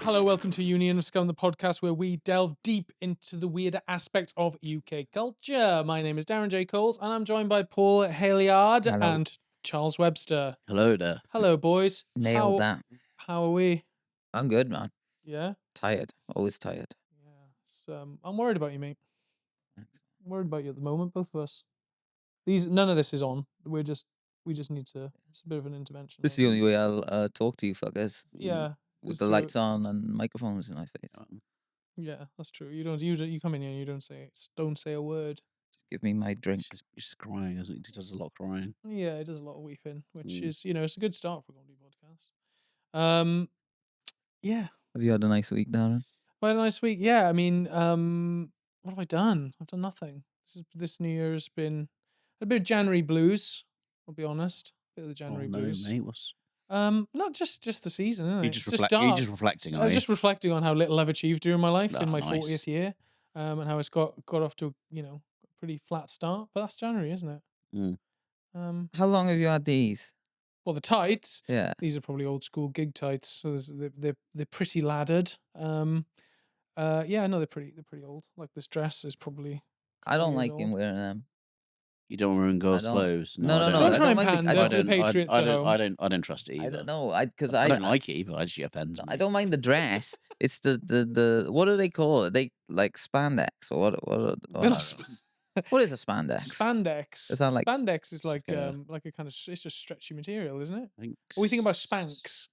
Hello, welcome to Union of Scum, the podcast where we delve deep into the weirder aspects of UK culture. My name is Darren J. Coles, and I'm joined by Paul Hilleard and Charles Webster. Hello there. Hello, boys. Nailed that. How are we? I'm good, man. Yeah? Tired. Always tired. Yeah. I'm worried about you, mate. I'm worried about you at the moment, both of us. None of this is on. We just need to. It's a bit of an intervention. This is the only way I'll talk to you fuckers. Yeah. With the lights on and microphones in my face. Yeah, that's true. You come in here and you don't say a word. Just give me my drink. He's just crying, isn't he? He does a lot of crying. Yeah, it does a lot of weeping, which is, it's a good start for a comedy podcast. Yeah. Have you had a nice week, Darren? Well, a nice week. Yeah, I mean, what have I done? I've done nothing. This New Year's been a bit of January blues. I'll be honest, a bit of the January blues. Mate, what's... Not just the season. Isn't it? You're just reflecting. I was just reflecting on how little I've achieved during my life in my nice. 40th year, and how it's got off to a pretty flat start. But that's January, isn't it? Mm. How long have you had these? Well, the tights. Yeah. These are probably old school gig tights. So they're pretty laddered. Yeah, no, they're pretty old. Like this dress is probably. I don't like him wearing them. You don't ruin girls' clothes. No. Don't try and pander to the Patriots at home. I don't trust it either. I don't know. I don't like it either. It actually offends me. I don't mind the dress. It's the what do they call it? They like spandex or what? What is a spandex? Spandex. Is that like spandex is like a kind of it's just stretchy material, isn't it? Are we thinking about Spanx?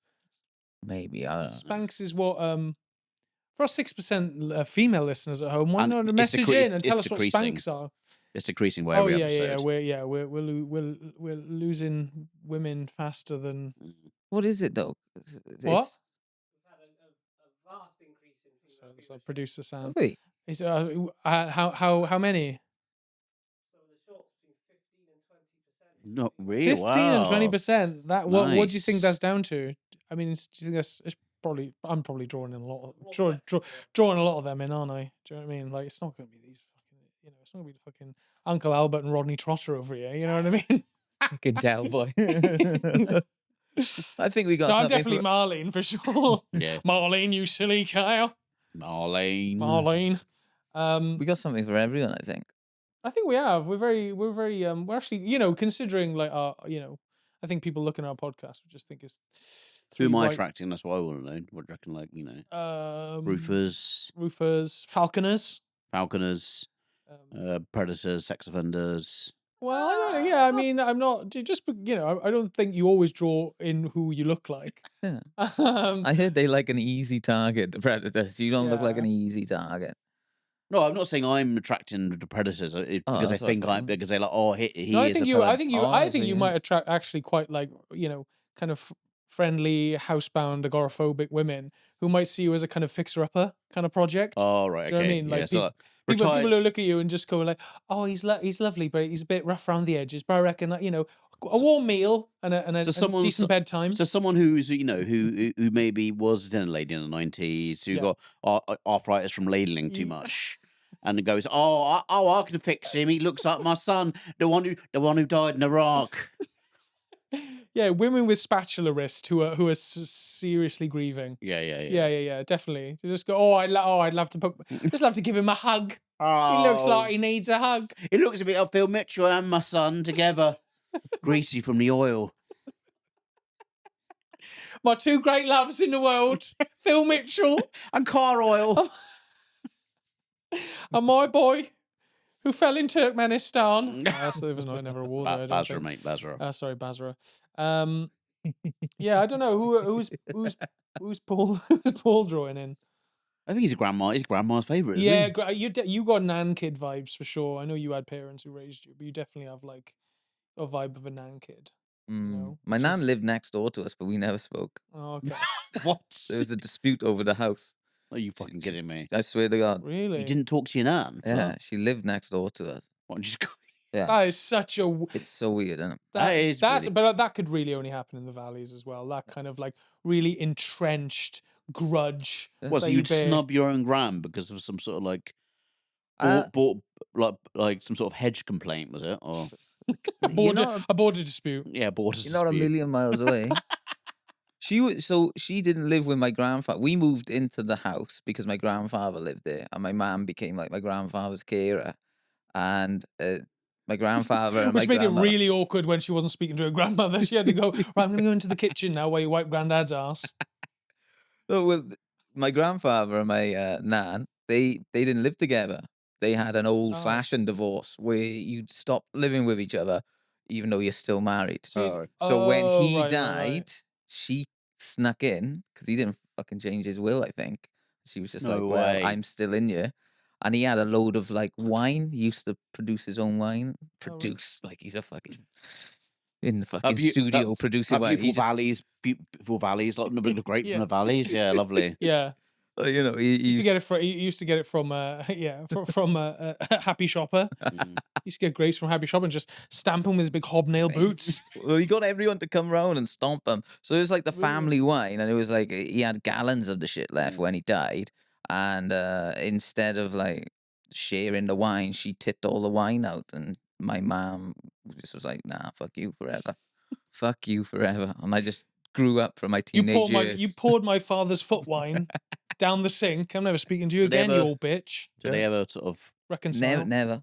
Maybe I don't know. Spanx is what for our 6% female listeners at home. Why not message in and tell us what Spanx are? It's decreasing by every episode. We're losing women faster than. What is it though? What? We've had a vast increase in female So producer sound. Really? Is how many? So the shorts between 15 and 20%. Not really. 15 and 20%. That what do you think Nice. that's down to? I mean, do you think that's it's probably? I'm probably drawing in a lot. Drawing a lot of them in, aren't I? Do you know what I mean? Like it's not going to be these fucking. It's not going to be the fucking Uncle Albert and Rodney Trotter over here. You know what I mean? Fucking Del boy. I think we got. No, I'm something definitely for... Marlene for sure. Yeah. Marlene, you silly cow. Marlene. We got something for everyone, I think. I think we have. We're actually, considering like I think people looking at our podcast would just think it's Who am I attracting? That's what I want to know. What do you reckon? Roofers, falconers, predators, sex offenders. Well, I don't know. Yeah, I mean, I'm not just. I don't think you always draw in who you look like. Yeah. I heard they like an easy target. The predators. You don't look like an easy target. No, I'm not saying I'm attracting the predators because I think because they're like, he no, is. I think you might attract actually quite like kind of friendly, housebound, agoraphobic women who might see you as a kind of fixer-upper kind of project. Oh right, do you know what I mean? Like people who look at you and just go like, "Oh, he's lovely, but he's a bit rough around the edges." But I reckon that a warm meal and a decent bedtime. So someone who's who maybe was a dinner lady in the 90s who got arthritis from ladling too much. And goes, I can fix him. He looks like my son, the one who died in Iraq. Yeah, women with spatula wrist who are seriously grieving. Yeah. Definitely. They just go, I'd love to give him a hug. He looks like he needs a hug. He looks a bit like Phil Mitchell and my son together, greasy from the oil. My two great loves in the world, Phil Mitchell and car oil. And my boy, who fell in Turkmenistan. So there was never a war there. Basra, mate, Basra. Sorry, Basra. Yeah, I don't know who's Paul drawing in. I think he's grandma's favourite. Yeah, you got nan kid vibes for sure. I know you had parents who raised you, but you definitely have like a vibe of a nan kid. My nan lived next door to us, but we never spoke. Oh, okay. What? There was a dispute over the house. Are you fucking kidding me? I swear to God. Really? You didn't talk to your nan? Yeah, she lived next door to us. What, just go... Yeah. That is such a... It's so weird, isn't it? But that could really only happen in the valleys as well. That kind of like really entrenched grudge. Well, so you'd snub your own gran because of some sort of like... bought like some sort of hedge complaint, was it? Or You're not, A border dispute. Yeah, borders. you're not a million miles away. She didn't live with my grandfather. We moved into the house because my grandfather lived there, and my mum became like my grandfather's carer. And my grandfather and Which my made it grandmother. really awkward when she wasn't speaking to her grandmother. She had to go, right, I'm going to go into the kitchen now while you wipe granddad's ass. No, well, my grandfather and my nan, they didn't live together. They had an old-fashioned divorce where you'd stop living with each other, even though you're still married. Oh. So when Oh, he right, right, died, right. she snuck in because he didn't fucking change his will. I think she was just No like, way. "Well, I'm still in you," and he had a load of like wine. He used to produce his own wine. Produce like he's a fucking in the fucking studio producing wine. Beautiful valleys, like the grape Yeah. from the valleys. Yeah, lovely. Yeah. You know, He used to get it from Happy Shopper. Mm. He used to get grapes from Happy Shopper and just stamp them with his big hobnail boots. Well, he got everyone to come round and stomp them. So it was like the family wine, and it was like he had gallons of the shit left when he died. And instead of like sharing the wine, she tipped all the wine out. And my mom just was like, "Nah, fuck you forever, fuck you forever." And I just grew up from my teenage years. You poured my father's foot wine down the sink. I'm never speaking to you Did they again, you ever- old bitch. Did they ever sort of Reconcile. Never.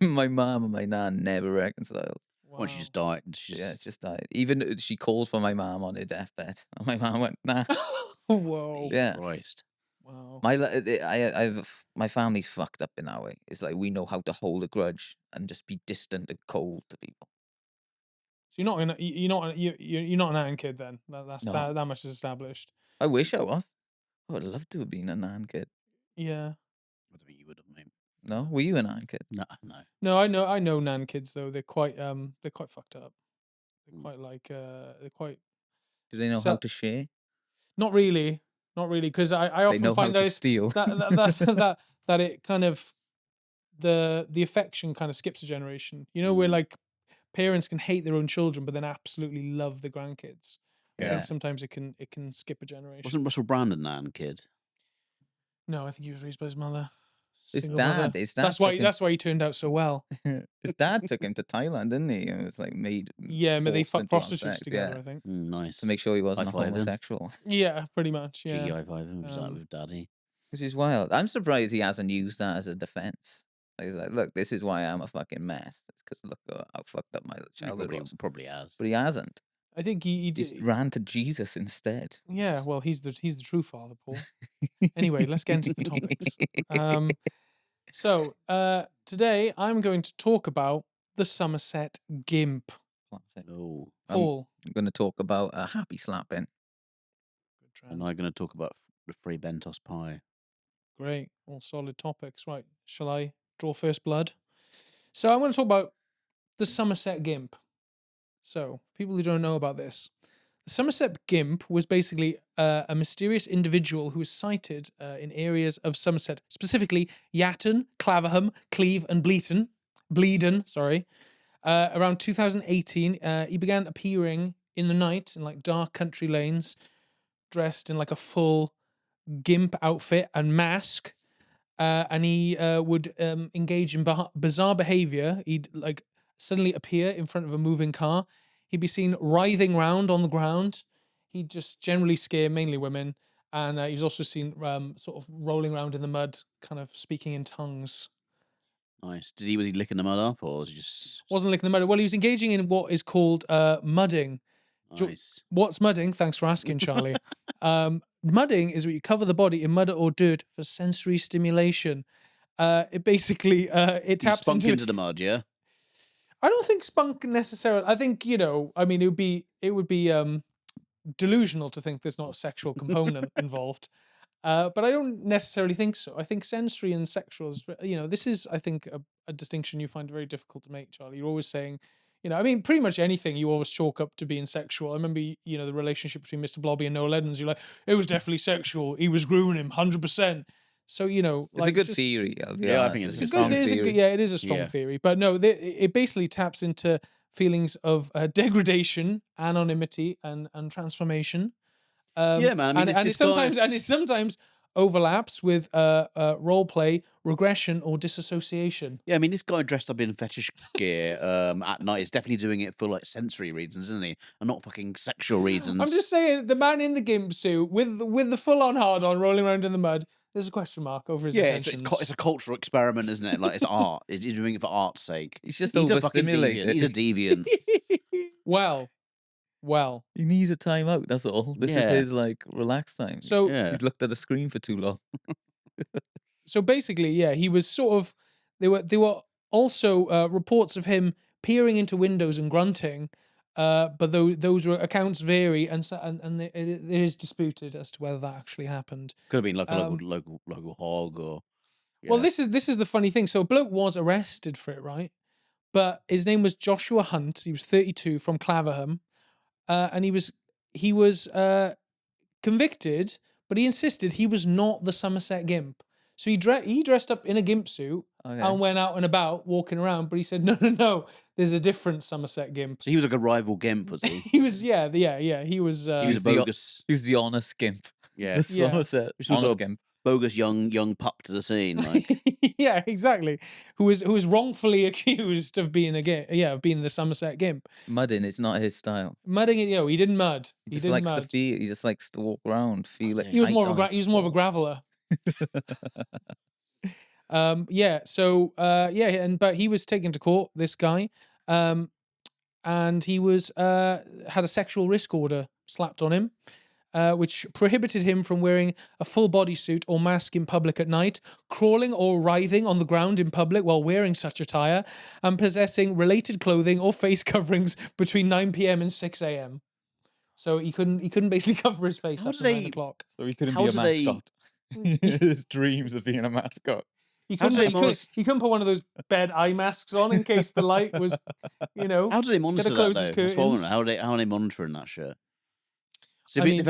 My mom and my nan never reconciled. when she just died? Yeah, it just died. Even she called for my mom on her deathbed, and my mom went, "Nah." Whoa. Yeah. Christ. Wow. My family's fucked up in that way. It's like we know how to hold a grudge and just be distant and cold to people. So you're not an Aaron kid then. That's No. that much is established. I wish I was. I would love to have been a nan kid. Yeah. I don't think you would have, mate. No, were you a nan kid? No. No, I know nan kids though. They're quite fucked up. They're quite like they're quite Do they know So- how to share? not really, because I They often know how find that to it's, steal. that it kind of the affection kind of skips a generation. You know, where like parents can hate their own children but then absolutely love the grandkids. I Yeah. think sometimes it can skip a generation. Wasn't Russell Brand a nan kid? No, I think he was raised by his mother. His Single mother. dad That's why he turned out so well. His dad took him to Thailand, didn't he? And it was like made. Yeah, but they forced fucked him to have prostitutes sex, together, yeah, I think. Nice. to make sure he wasn't a High-five him. homosexual. Yeah, pretty much. Cheeky Yeah. high five him. Was that Um, with Daddy? Which is wild. I'm surprised he hasn't used that as a defense. Like, he's like, look, this is why I'm a fucking mess. It's because look how fucked up my childhood was. Probably has. But he hasn't. I think he He did. ran to Jesus instead. Yeah, well, he's the true father, Paul. Anyway, let's get into the topics. So today I'm going to talk about the Somerset gimp. Classic. Oh, Paul, I'm going to talk about a happy slapping. good trend. and I'm going to talk about the Fray Bentos pie. Great, all solid topics. Right, shall I draw first blood? So I'm going to talk about the Somerset gimp. So people who don't know about this, the Somerset gimp was basically a mysterious individual who was sighted in areas of Somerset, specifically Yatton, Claverham, Cleve, and Bleeden. Sorry. Around 2018, he began appearing in the night in like dark country lanes, dressed in like a full gimp outfit and mask, and he would engage in bizarre behavior. He'd like suddenly appear in front of a moving car. He'd be seen writhing round on the ground. He'd just generally scare mainly women, and he was also seen sort of rolling around in the mud, kind of speaking in tongues. Nice. Was he licking the mud up, or was he just Wasn't licking the mud. Well, he was engaging in what is called mudding. nice? What's mudding? Thanks for asking, Charlie. Mudding is where you cover the body in mud or dirt for sensory stimulation. It basically it You taps spunk into. into the mud, yeah. I don't think spunk necessarily. I think I mean, it would be delusional to think there's not a sexual component involved. But I don't necessarily think so. I think sensory and sexual is, this is, I think, a distinction you find very difficult to make, Charlie. You're always saying, I mean, pretty much anything you always chalk up to being sexual. I remember, the relationship between Mr. Blobby and Noel Edmonds. You're like, it was definitely sexual. He was grooming him 100%. So, It's like a good just- theory. I'll be Yeah, I honest. think it's a a strong theory. it is a strong Yeah. theory. But no, it basically taps into feelings of degradation, anonymity, and transformation. Yeah, man, I mean, and this it's guy- sometimes overlaps with role play, regression, or disassociation. Yeah, I mean, this guy dressed up in fetish gear at night is definitely doing it for like sensory reasons, isn't he? And not fucking sexual reasons. I'm just saying, the man in the gimp suit with the full-on hard-on rolling around in the mud, there's a question mark over his intentions. It's a cultural experiment, isn't it? Like, it's art. He's doing it for art's sake. He's just He's a fucking deviant. overstimulated. He's a deviant. Well. He needs a timeout. That's all. This is his like relax time. So Yeah. He's looked at a screen for too long. So basically, yeah, he was sort of. There were also reports of him peering into windows and grunting, but those accounts vary, and it is disputed as to whether that actually happened. Could have been like a local hog or. Yeah. Well, this is the funny thing. So a bloke was arrested for it, right? But his name was Joshua Hunt. He was 32 from Claverham, and he was convicted, but he insisted he was not the Somerset Gimp. So he dressed up in a gimp suit and went out and about walking around, but he said, no, there's a different Somerset Gimp. So he was like a rival gimp, was he? He was, he was He was bogus. He was the honest gimp. Yeah. The Somerset honest gimp. Bogus young pup to the scene. Like. Yeah, exactly. Who was wrongfully accused of being of being the Somerset Gimp. Mudding, it's not his style. Mudding it, he didn't mud. He just likes to feel. He just likes to walk around, feel it. He was more of a graveler. But he was taken to court, this guy, and he was had a sexual risk order slapped on him, which prohibited him from wearing a full bodysuit or mask in public at night, crawling or writhing on the ground in public while wearing such attire, and possessing related clothing or face coverings between 9 p.m. and 6 a.m. So he couldn't basically cover his face after 9 o'clock. So he couldn't be a mascot. His dreams of being a mascot. He couldn't put one of those bed eye masks on in case the light was, How do they monitor that close though? his That's what I wonder. curtains. How are they monitoring that shit? So I think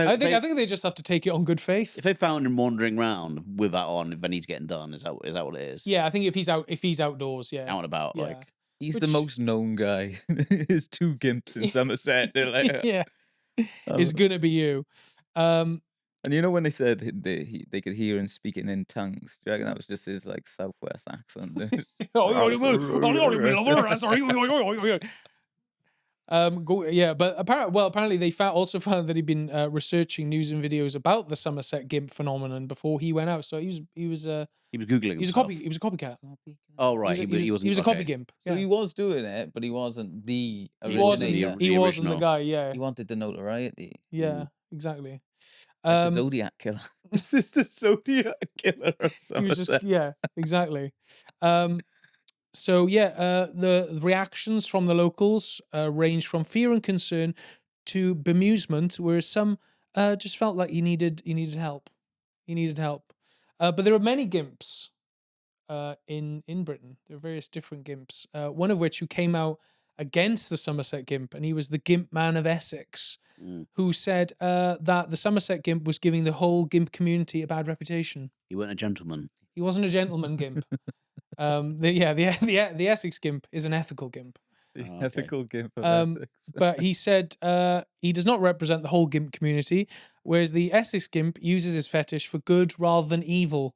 they just have to take it on good faith. if they found him wandering around with that on, if he's getting done, is that what it is? Yeah, I think if he's outdoors, yeah. Out and about, Yeah. like. He's the most known guy. There's 2 gimps in Somerset. They're like, Yeah. It's gonna be you. And you know when they said they could hear him speaking in tongues? Do you reckon that was just his like southwest accent? But apparently they also found that he'd been researching news and videos about the Somerset Gimp phenomenon before he went out. So he was Googling. he was a copycat. Oh right, He was a copy gimp. So Yeah. he was doing it, but he wasn't the He wasn't originator. the original. guy. Yeah, He wanted the notoriety. yeah, exactly. Like the Zodiac killer. This is the Zodiac Killer of He was Somerset. exactly. The reactions from the locals ranged from fear and concern to bemusement, whereas some just felt like he needed help. He needed help. But there are many gimps in Britain. There are various different gimps. One of which who came out against the Somerset Gimp, and he was the Gimp Man of Essex, who said that the Somerset Gimp was giving the whole Gimp community a bad reputation. He wasn't a gentleman. He wasn't a gentleman Gimp. The Essex Gimp is an ethical Gimp. The okay. ethical gimp of Essex. But he said he does not represent the whole Gimp community, whereas the Essex Gimp uses his fetish for good rather than evil.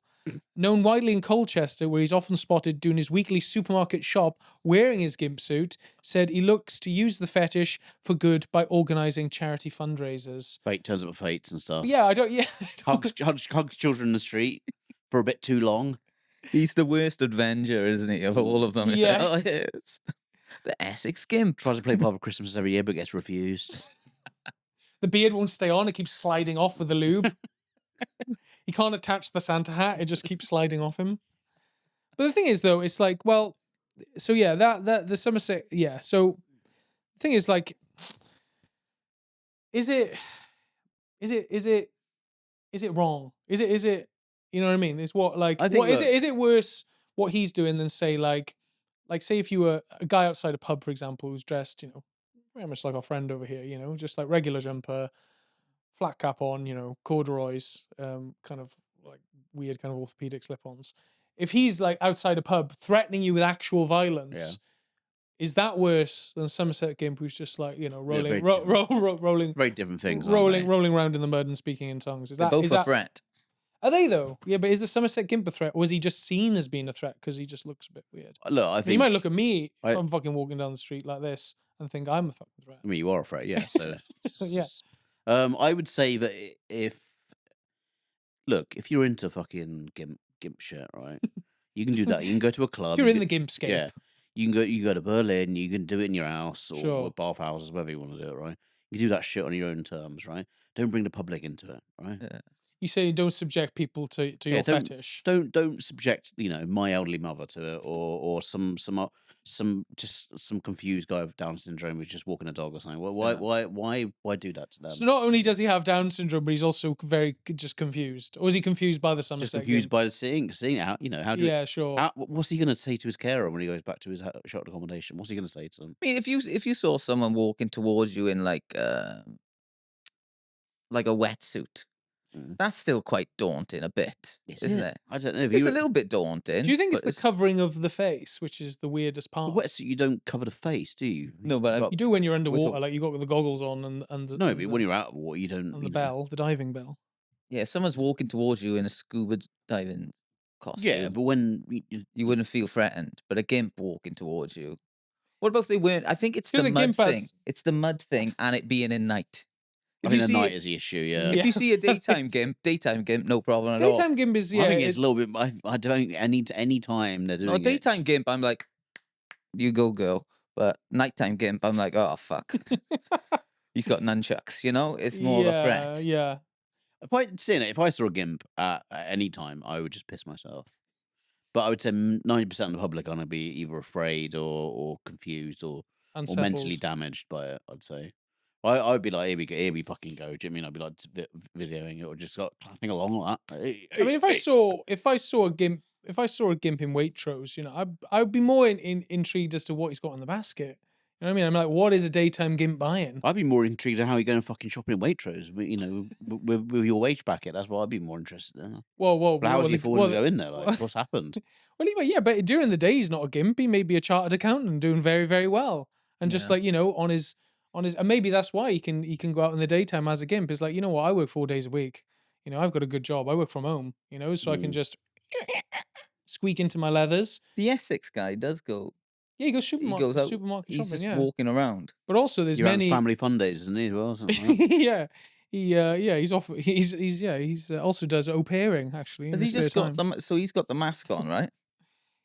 Known widely in Colchester, where he's often spotted doing his weekly supermarket shop wearing his gimp suit, said he looks to use the fetish for good by organising charity fundraisers. Fate turns up at fates and stuff. Yeah, I don't. Yeah, Hugs children in the street for a bit too long. He's the worst Avenger, isn't he, of all of them? It's Yeah. like, it's the Essex Gimp. Tries to play Father Christmas every year, but gets refused. the beard won't stay on; it keeps sliding off with the lube. He can't attach the Santa hat; it just keeps sliding off him. But the thing is, though, it's like, well, so yeah, that the Somerset, yeah. So the thing is, like, is it wrong? Is it? You know what I mean? Is what like I think, what, is it worse what he's doing than say like say if you were a guy outside a pub, for example, who's dressed, very much like our friend over here, just like regular jumper, flat cap on, corduroys, kind of like weird kind of orthopedic slip-ons. If he's like outside a pub threatening you with actual violence, is that worse than Somerset Gimp, who's just like rolling, very rolling, Very different things. aren't they? rolling around in the mud and speaking in tongues? Is They're that both is a that threat. Are they though? Yeah, but is the Somerset Gimp a threat, or is he just seen as being a threat because he just looks a bit weird? Look, I I mean, think you might look at me if I- I'm fucking walking down the street like this and think I'm a fucking threat. I mean, you are afraid, yeah. So, Yeah. I would say that if you're into fucking gimp shit, right? You can do that. You can go to a club. If you're you in the can- Gimpscape, yeah. You go to Berlin. You can do it in your house or Sure. with bathhouses, wherever you want to do it, right? You can do that shit on your own terms, right? Don't bring the public into it, right? Yeah. you say you don't subject people to Yeah, your fetish. Don't subject my elderly mother to it, or some confused guy with Down syndrome who's just walking a dog or something. Why do that to them? So not only does he have Down syndrome, but he's also very just confused. Or is he confused by the Somerset Just confused Gimp? by seeing it. How do Yeah, sure. what's he going to say to his carer when he goes back to his short accommodation? What's he going to say to them? I mean, if you saw someone walking towards you in like a wetsuit, Mm. that's still quite daunting a bit, isn't it? I don't know. If It's you a little bit daunting. Do you think it's but the covering of the face, which is the weirdest the part? wetsuit, you don't cover the face, do you? No, but You've got- You do when you're We're underwater, talk- like you got the goggles on and the, no, and but the, when you're out of water, you don't. and you the know. bell, the diving bell. Yeah, if someone's walking towards you in a scuba diving costume, Yeah, but when you wouldn't feel threatened. But a gimp walking towards you. What about if they weren't? I think it's the 'Cause a mud gimp thing. has- It's the mud thing and it being in night. I If think you the see night it- is the issue. Yeah. Yeah. If you see a daytime gimp, no problem at all. Daytime gimp is yeah. I think it's it's- a little bit. I don't any time they're doing No, a it, daytime gimp, I'm like, you go, girl. But nighttime gimp, I'm like, oh fuck. He's got nunchucks. It's more of a threat. Yeah. If I saw a gimp at any time, I would just piss myself. But I would say 90% of the public are going to be either afraid or confused or mentally Unsettled. damaged by it. I'd say. I'd be like, here we fucking go. Do you know what I mean? I'd be like videoing it or just like clapping along like that. I mean, if I saw a gimp in Waitrose, I'd be more intrigued as to what he's got in the basket. You know what I mean? I'm like, what is a daytime gimp buying? I'd be more intrigued at how you're going fucking shopping in Waitrose, with your wage packet. That's what I'd be more interested in. Whoa, But how's he affording to well, go in there? Like, what's happened? Well, yeah, but during the day he's not a gimp. He may be a chartered accountant doing very, very well, and just Yeah. like on his, and maybe that's why he can go out in the daytime as a gimp. It's like, you know what, I work 4 days a week. I've got a good job. I work from home. So I can just squeak into my leathers. The Essex guy does go. Yeah, he goes He goes out. supermarket He's shopping. just Yeah, walking around. but also there's He runs many. family fun days, isn't he? As well, something like that. yeah, he's off. He's also does au pairing actually. In Has his he just spare got time. so he's got the mask on, right?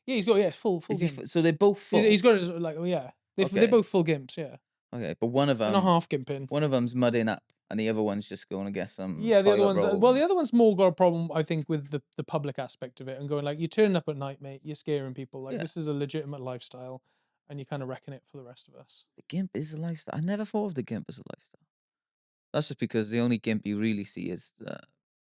Yeah, he's got full Is he gimp. so they're both full. He's got his like Okay. they're both full gimps. Yeah, Okay, but one of and a them, half gimping. one of them's mudding up, and the other one's just going to get some. Yeah, the other toilet one's roll. well, the other one's more got a problem, I think, with the public aspect of it and going like, you're turning up at night, mate. You're scaring people. Like Yeah. this is a legitimate lifestyle, and you kind of reckon it for the rest of us. The gimp is a lifestyle. I never thought of the gimp as a lifestyle. That's just because the only gimp you really see is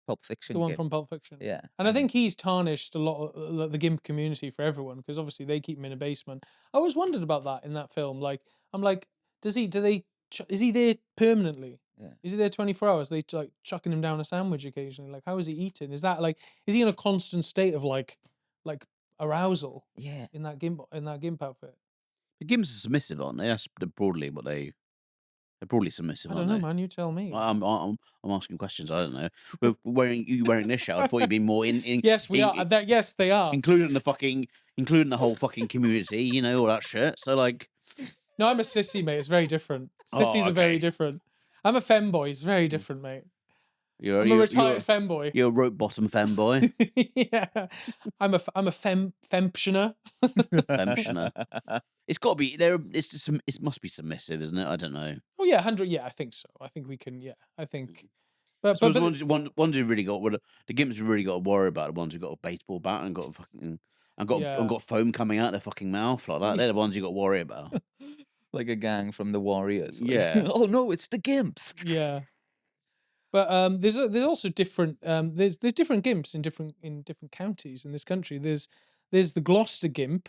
Pulp Fiction. The one gimp. from Pulp Fiction. Yeah, And I think he's tarnished a lot of the gimp community for everyone because obviously they keep him in a basement. I always wondered about that in that film. Like, I'm like, is he there permanently? Yeah. Is he there 24 hours? They like chucking him down a sandwich occasionally. Like, how is he eating? Is that like, is he in a constant state of like arousal yeah. in that gimp outfit? The gimps are submissive, aren't they? That's broadly what they're broadly submissive. I don't know, man. You tell me. I'm asking questions. I don't know. We're wearing this shirt. I thought you'd be more in. Yes, we are. Yes, they are. including the whole fucking community. All that shit. So like, No, I'm a sissy, mate. It's very different. Oh, Sissies are very okay. different. I'm a femboy. It's very different, mate. you're I'm a retired femboy. You're a rope bottom femboy. Yeah, I'm a femptioner. Femtioner. It's got to be there. It must be submissive, isn't it? I don't know. Oh yeah, 100. Yeah, I think so. I think we can. Yeah, I think. I But suppose the ones who really got the gimps who really got to worry about the ones who got a baseball bat and got fucking and got foam coming out their fucking mouth like that. They're the ones you got to worry about. Like a gang from the Warriors. Like, Yeah. oh no, it's the gimps. yeah. But there's also different there's different gimps in different counties in this country. There's the Gloucester gimp,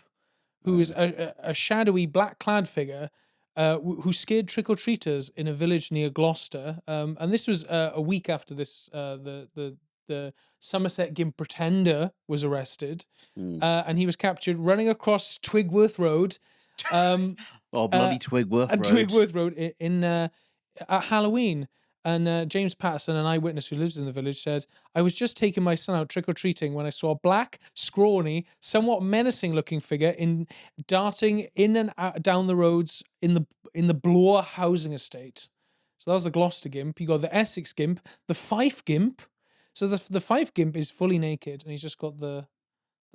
who is a shadowy black clad figure who scared trick or treaters in a village near Gloucester. And this was a week after this the Somerset Gimp Pretender was arrested, and he was captured running across Twigworth Road. Oh bloody Twigworth At Road. Twigworth Road at Halloween. And James Patterson, an eyewitness who lives in the village, said, "I was just taking my son out trick-or-treating when I saw a black, scrawny, somewhat menacing-looking figure darting in and out, down the roads in the Bloor housing estate." So that was the Gloucester gimp. You got the Essex gimp, the Fife gimp. So the Fife gimp is fully naked, and he's just got the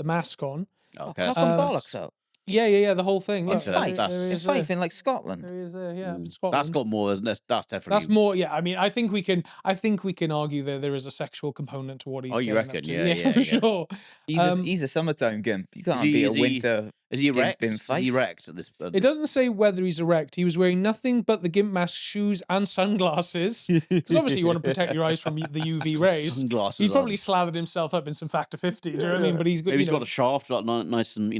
mask on. Okay. Cock and bollocks out. Yeah, the whole thing. I'd Look, say there- that's- there that's- he It's is there. Fife in like Scotland. There he is there, yeah, Mm. Scotland. That's got more. That's definitely. That's more. Yeah, I mean, I think we can argue that there is a sexual component to what he's. Oh, you getting up reckon? to. Yeah, for yeah. sure. He's a summertime gimp. You can't he- be a is he- winter. Is he Gimp erect? in Is Fife. he erect at this? It doesn't say whether he's erect. He was wearing nothing but the gimp mask, shoes, and sunglasses. Because obviously you want to protect your eyes from the UV rays. Sunglasses. He's probably on. slathered himself up in some Factor 50. Do you know what I mean? But he's got. Maybe he's you know, got a shaft like nice and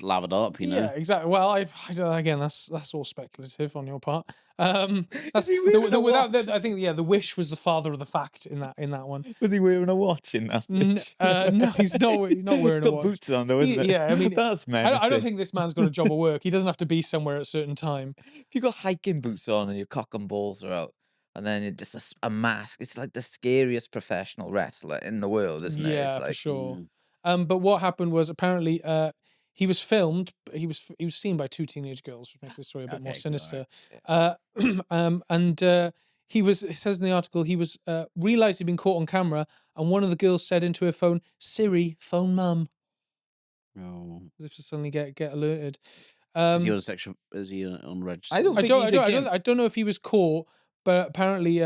lathered up. You know. Yeah, exactly. Well, again, that's all speculative on your part. That's he wearing a without. watch? I think the wish was the father of the fact in that one. Was he wearing a watch in that? No, he's not. He's not wearing He's a got watch. boots on though, isn't it? Yeah, I mean, that's I menacing. don't think this man's got a job of work. He doesn't have to be somewhere at a certain time. If you got hiking boots on and your cock and balls are out, and then you're just a mask, it's like the scariest professional wrestler in the world, isn't it? Yeah, It's for like, sure. Mm. But what happened was apparently he was filmed. He was seen by two teenage girls, which makes the story a bit more Okay, sinister. alright. It says in the article he was realized he'd been caught on camera, and one of the girls said into her phone, "Siri, phone mum," Oh. as if to suddenly get alerted. Is he on a section? Is he on register? I don't I think don't, I he's a don't, I don't, gimp. I don't know if he was caught, but apparently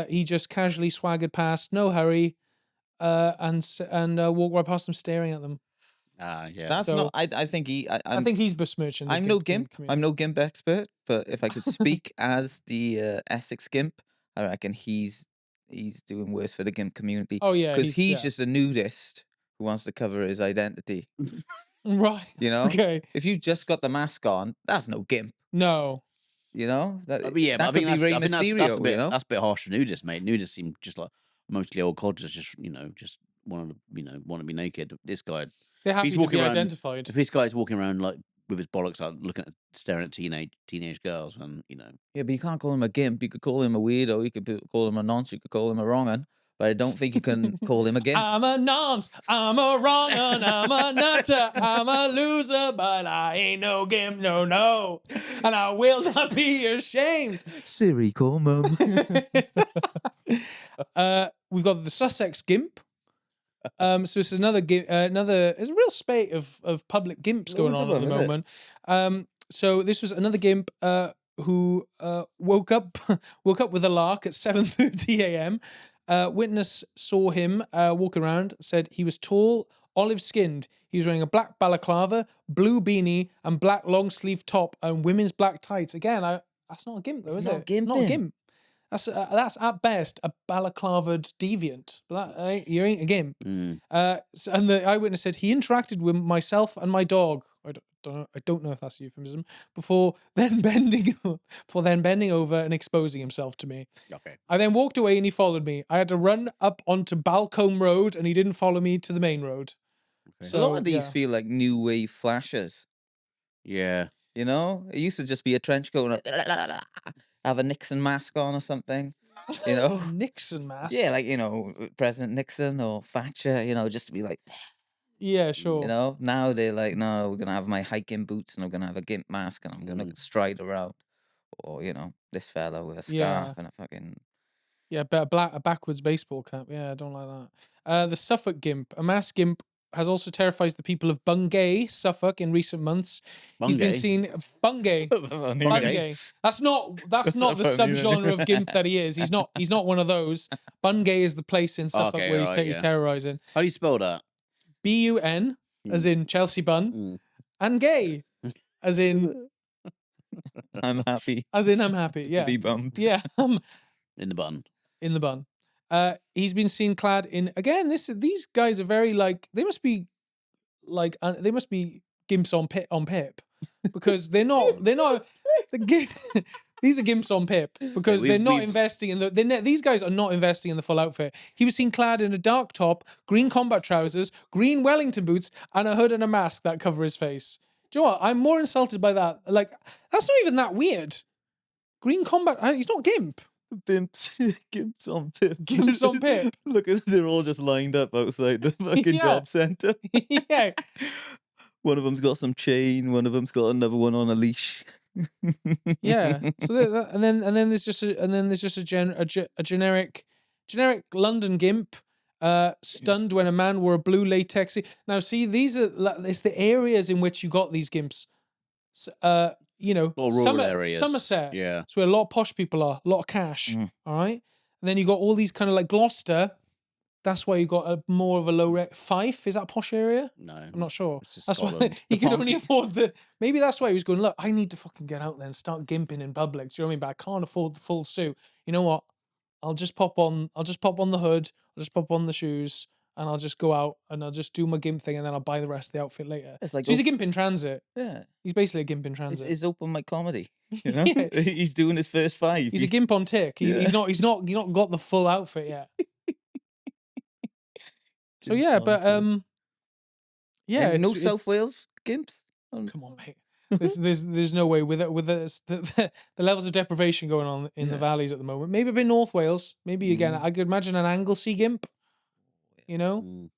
he just casually swaggered past, no hurry, and walked right past them, staring at them. Yeah. That's So- not. I think he. I think he's besmirching. The I'm no gimp gimp. community. I'm no gimp expert, but if I could speak as the Essex gimp, I reckon he's doing worse for the gimp community Oh yeah, because he's yeah. just a nudist who wants to cover his identity. right. You know, Okay. if you just got the mask on, that's no gimp. No. You know, that, But yeah, that but I could think be Rey that's Mysterio. a bit, you know, that's a bit harsh to nudists, mate. Nudists seem just like mostly old codgers, just want to be naked. This guy, They're happy he's to be walking around- identified. if this guy's walking around like with his bollocks out, staring at teenage girls, and yeah, but you can't call him a gimp. You could call him a weirdo. You could call him a nonce. You could call him a wrong un. But I don't think you can call him a gimp. I'm a nonce, I'm a wrong un, I'm a nutter, I'm a loser, but I ain't no gimp, no. And I will not be ashamed. Siri, call mum. We've got the Sussex gimp. So it's another there's a real spate of public gimps going Loads on of at the them, isn't moment. So this was another gimp who woke up with a lark at 7:30 a.m. Witness saw him walk around, said he was tall, olive-skinned. He was wearing a black balaclava, blue beanie, and black long-sleeve top and women's black tights. Again, that's not a gimp, though, It's is not it? Not a gimping. gimp. That's at best a balaclavaed deviant, but you ain't a gimp. mm. And the eyewitness said he interacted with myself and my dog. I don't know if that's a euphemism. Before then bending over and exposing himself to me. Okay. I then walked away and he followed me. I had to run up onto Balcombe Road and he didn't follow me to the main road. Okay. A lot of these yeah. feel like new wave flashes. Yeah. You know, it used to just be a trench coat and have a Nixon mask on or something. You know, Nixon mask. yeah, like President Nixon or Thatcher. You know, just to be like, Yeah, sure. you know. Now they're like, no, we're gonna have my hiking boots and I'm gonna have a gimp mask and I'm gonna stride around, or this fella with a scarf Yeah. and a fucking. Yeah, a backwards baseball cap. Yeah, I don't like that. The Suffolk gimp, a masked gimp, has also terrified the people of Bungay, Suffolk, in recent months. He's been Bungay? seen Bungay. Bungay. That's not the subgenre of gimp that he is. He's not one of those. Bungay is the place in Suffolk Okay, where right, he's yeah. terrorizing. How do you spell that? BUN, as in Chelsea bun, Mm. and gay, as in I'm happy I'm happy. to Yeah, be bummed. yeah. In the bun. In the bun. He's been seen clad in these guys are very they must be gimps on pip because they're not these are gimps on pip because we- they're not we've- investing in these guys are not investing in the full outfit. He was seen clad in a dark top, green combat trousers, green Wellington boots, and a hood and a mask that cover his face. Do you know what? I'm more insulted by that. Like, that's not even that weird. Green combat, he's not gimp. Gimps on Pip. Gimps on Pip. Look at they're all just lined up outside the fucking Yeah. job centre. Yeah. One of them's got some chain. One of them's got another one on a leash. Yeah. So and then there's just a generic London gimp. Stunned when a man wore a blue latex. Now, see, it's the areas in which you got these gimps. You know, Or rural areas. Somerset. Yeah. It's where a lot of posh people are, a lot of cash. All right, and then you got all these kind of like Gloucester. That's why you got a more of a low rate. Fife, is that a posh area? No. I'm not sure. It's just That's why Scotland. he could only afford the. Maybe that's why he was going. Look, I need to fucking get out there and start gimping in public. Do you know what I mean? But I can't afford the full suit. You know what? I'll just pop on the hood. I'll just pop on the shoes, and I'll just go out and I'll just do my gimp thing, and then I'll buy the rest of the outfit later. It's like So he's a gimp in transit. yeah, He's basically a gimp in it's, transit. it's open mic comedy. You know, Yeah. he's doing his first 5. He's a gimp on tick. Yeah. He's not got the full outfit yet. So Gimp yeah, on but tick. yeah, And no it's- South it's- Wales gimps. Come on, mate. There's no way with the levels of deprivation going on in the Yeah. valleys at the moment. Maybe a bit North Wales. Maybe again, I could imagine an Anglesey gimp. You know,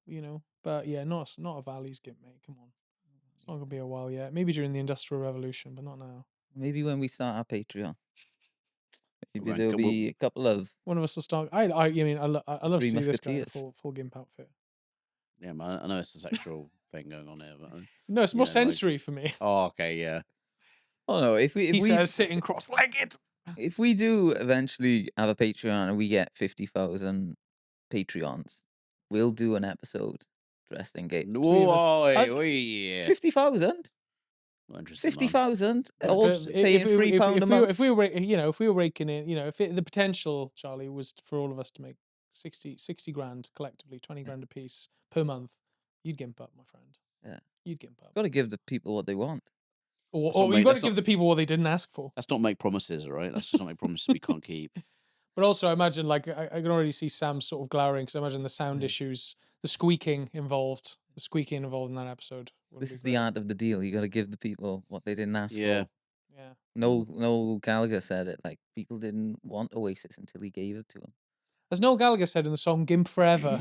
you know, but yeah, not a valleys gimp, mate. Come on, it's not gonna be a while yet. Maybe during the Industrial Revolution, but not now. Maybe when we start our Patreon, maybe Right, there'll couple- be a couple of One of us will start. I mean, I love to Three see this guy in a Musketeers. full gimp outfit. Yeah, man, I know it's a sexual thing going on here, but No, it's You more know, like- sensory for me. oh, okay, yeah. Oh no! If He we says sitting cross-legged. if we do eventually have a Patreon and we get 50,000 Patreons, we'll do an episode dressed in gay. Whoa, Uh, yeah. 50,000, Not interested, man. 50,000, If- all if- paying £3 a month. If we were raking in, you know, the potential, Charlie, was for all of us to make 60 grand collectively, 20 grand a piece per month, you'd gimp up, my friend. Yeah. You'd gimp up. Got to give the people what they want. Or That's not you make- got to that's give not- the people what they didn't ask for. Let's not make promises, all right? Let's just not make promises we can't keep. But also, I imagine, like, I can already see Sam sort of glowering because I imagine the sound issues, the squeaking involved in that episode. wouldn't This be is the great. art of the deal. You got to give the people what they didn't ask Yeah. for. Yeah. Noel Gallagher said it. Like people didn't want Oasis until he gave it to them. As Noel Gallagher said in the song "Gimp Forever,"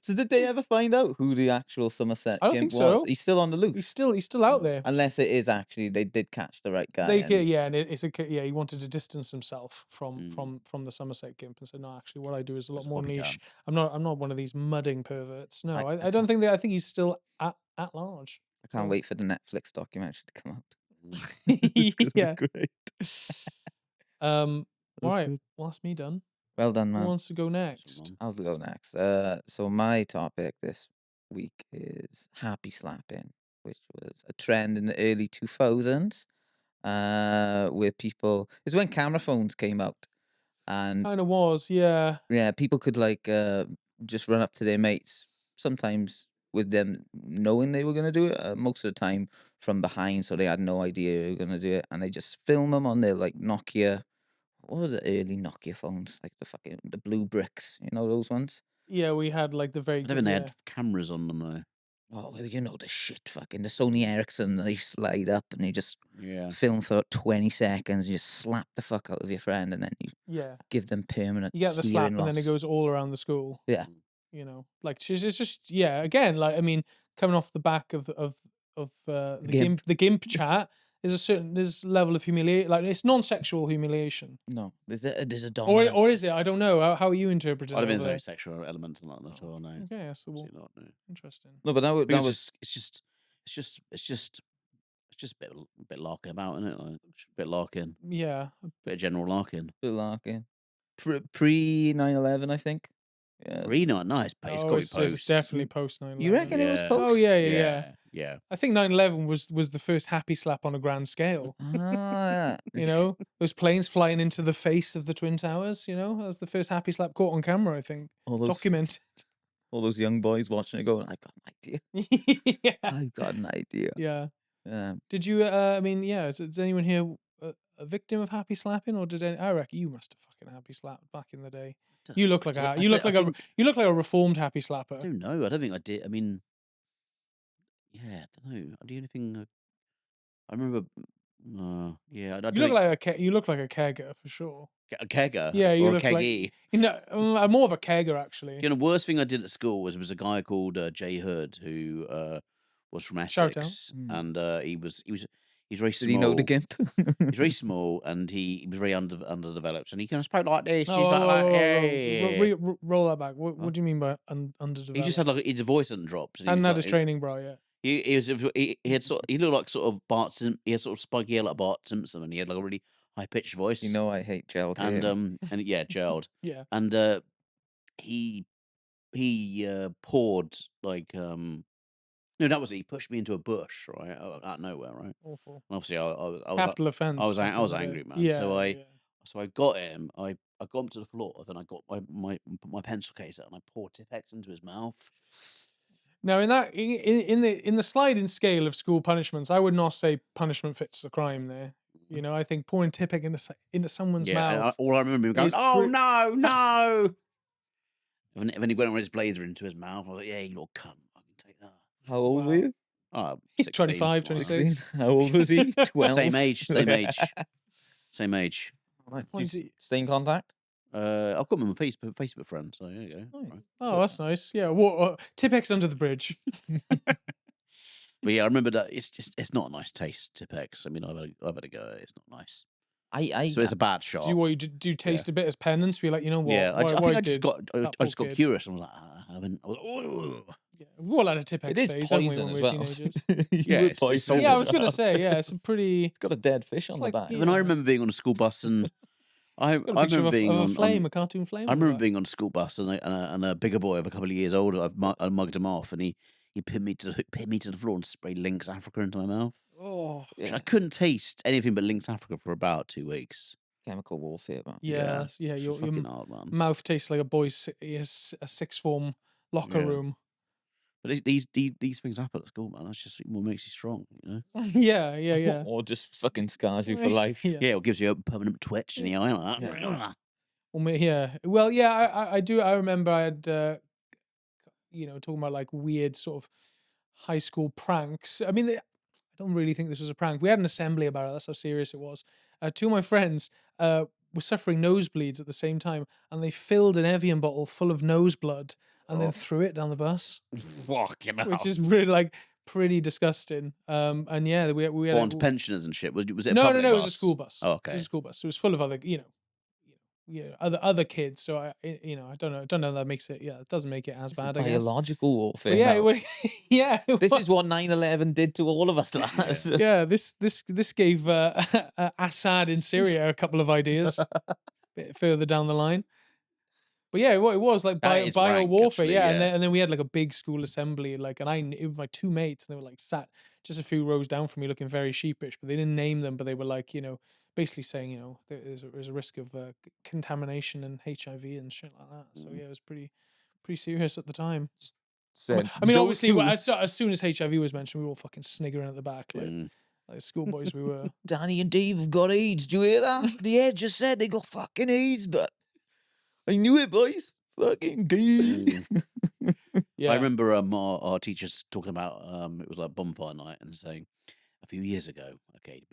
So did they ever find out who the actual Somerset I don't Gimp think so. was? He's still on the loose. he's still out there. Unless it is actually they did catch the right guy. They and he's- yeah, and he wanted to distance himself from Mm. the Somerset Gimp and said, no, actually, what I do is a lot It's a more copycat. niche. I'm not one of these mudding perverts. No, I I don't think that. I think he's still at large. I can't so- wait for the Netflix documentary to come out. It's gonna be Yeah. great. All That's right. good. Well, that's me done. Well done, Who man. wants to go next? man. I'll go next. So my topic this week is happy slapping, which was a trend in the early 2000s, where people. It's when camera phones came out, and Kind of was, yeah. yeah, people could like just run up to their mates. Sometimes with them knowing they were gonna do it, most of the time from behind, so they had no idea they were gonna do it, and they just film them on their like Nokia. What were the early Nokia phones? Like the blue bricks, you know those ones. Yeah, we had like the very I don't think they had cameras on them, though. Oh, well, you know the shit, fucking the Sony Ericsson. They slide up and you just Yeah. film for 20 seconds. You just slap the fuck out of your friend, and then you yeah. give them permanent. You get the slap hearing and then it loss. goes all around the school. Yeah. You know, like it's just yeah. Again, like I mean, coming off the back of the gimp chat, there's level of humiliation. Like it's non-sexual humiliation, No, there's a or dominance. is it? I don't know. How are you interpreting I don't it? think there's over no sexual element in that at all, no. there? Okay, that's Absolutely not, no. interesting. No, but that I think was it's just a bit larking about, isn't it? Like, just a bit larking, Yeah, bit of general larking. a bit larking. Pre 9/11, I think. Yeah. Really not nice. It's got to be it's post. definitely post 9/11. You reckon it was Yeah. post? Oh yeah. Yeah. I think 9/11 was the first happy slap on a grand scale. Ah, You know, those planes flying into the face of the Twin Towers. You know, that was the first happy slap caught on camera. I think all those documented. all those young boys watching it going, I got an idea. yeah, I've got an idea. yeah. Yeah. Did you? I mean, yeah. Is anyone here a victim of happy slapping, or did I reckon you must have fucking happy slapped back in the day. You look like I you look like think- you look like a reformed happy I slapper. don't know. I don't think I did. I mean, yeah, I don't know. I do anything. I remember Yeah, I You don't look think like you look like a kegger for sure. a kegger Yeah, you or a look keggy. like I'm more of a kegger actually. You know, the worst thing I did at school was a guy called J Hood who was from Shout out. Essex, and he's very Did he know the small. gimp? He's very small, and he was very underdeveloped, and he kind of spoke like this. No, He's like, whoa. Roll that back. What do you mean by underdeveloped? he just had like his voice and dropped, and he hadn't was had like, his training, bro. Yeah. he had he looked like sort of Bart he had sort of spiky hair like Bart Simpson, and he had like a really high pitched voice. You know I hate gelled hair. And yeah, gelled. Yeah. And he poured like no, that was it. He pushed me into a bush, right, out of nowhere, right. Awful. And obviously, I was Capital offence. I was back in the day. angry, man. Yeah. So I got him. I got him to the floor, then I got my pencil case out and I poured Tipex into his mouth. Now, in the sliding scale of school punishments, I would not say punishment fits the crime. There, you know, I think pouring Tipex into someone's mouth. All I remember him going, is "Oh no, no!" And then he went on his blazer into his mouth. I was like, "Yeah, you little cunt, I can take that." How old were you? He's 16, 25, something like 26. 16? How old was he? 12? Same age. Same age. Right. When's Did you he- stay in contact? I've got him on Facebook friend, so there you go. Nice. Right. Oh, that's nice. Yeah. What? Tipex under the bridge. But yeah, I remember that it's not a nice taste, Tipex. I mean, I've had a go. It's not nice. So it's a bad shot. Do you taste a bit as penance? Be like, you know what? Yeah, I think I just got kid. curious. And I was like, I was like, oh. Yeah, we've all had a Tipex It is phase, haven't we, poison when as we were well. teenagers? Yeah, Would it's poison all Yeah, I good. was gonna say, yeah, it's a pretty. It's got a dead fish on It's the like, back. yeah. When I remember being on a school bus and I It's got a picture remember of being a on flame, a cartoon flame. I on the remember back. being on a school bus and a bigger boy of a couple of years older. I mugged him off and he pinned me to the floor and sprayed Lynx Africa into my mouth. Oh, I couldn't tast anything but Lynx Africa for about 2 weeks. Chemical warfare, man. yeah. It's Your fucking hard, man. mouth tastes like a boy's a sixth form locker Yeah. room. But these things happen at school, man. That's just what makes you strong, you know. yeah. Or just fucking scars you for life. Yeah. Yeah, it gives you a permanent twitch in the eye like that. Yeah. Well, yeah. I do. I remember I had, talking about like weird sort of high school pranks. I mean, I don't really think this was a prank. We had an assembly about it. That's how serious it was. Two of my friends were suffering nosebleeds at the same time, and they filled an Evian bottle full of nose blood and then threw it down the bus, Fucking hell. which is really like pretty disgusting. And yeah, we had On to pensioners and shit. Was it? A no, public it was a bus? school bus. Oh, okay. It was a school bus. It was full of other, other kids. So I don't know. That makes it, it doesn't make it as bad. I guess. Biological warfare. But yeah, Mel. This is was. what 9/11 did to all of us, lads. Yeah, this gave Assad in Syria a couple of ideas bit further down the line. But yeah, it was like That is bio rank, warfare. actually, Yeah, yeah. And then we had like a big school assembly. Like, and it was my two mates, and they were like sat just a few rows down from me, looking very sheepish. But they didn't name them. But they were like, basically saying, there's a risk of contamination and HIV and shit like that. So yeah, it was pretty serious at the time. Said, I mean, "Don't obviously, do as soon as HIV was mentioned, we were all fucking sniggering at the back, like schoolboys. We were. Danny and Dave have got AIDS. Do you hear that? The head just said they got fucking AIDS, but I knew it, boys. Fucking gay. Yeah, I remember our teachers talking about it was like bonfire night and saying a few years ago, okay,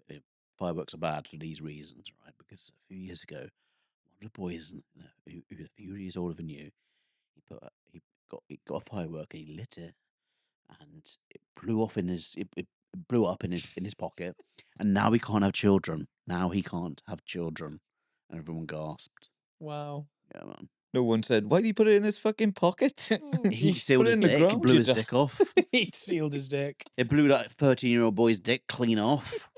fireworks are bad for these reasons, right? Because a few years ago, one of the boys who was a few years older than you, he got a firework and he lit it, and it blew off it blew up in his pocket, and now he can't have children. Now he can't have children, and everyone gasped. Wow. Yeah, man. No one said, why did he put it in his fucking pocket? He sealed Put it his in the dick. He ground, blew you his know. dick off. He sealed his dick. It blew that 13-year-old boy's dick clean off.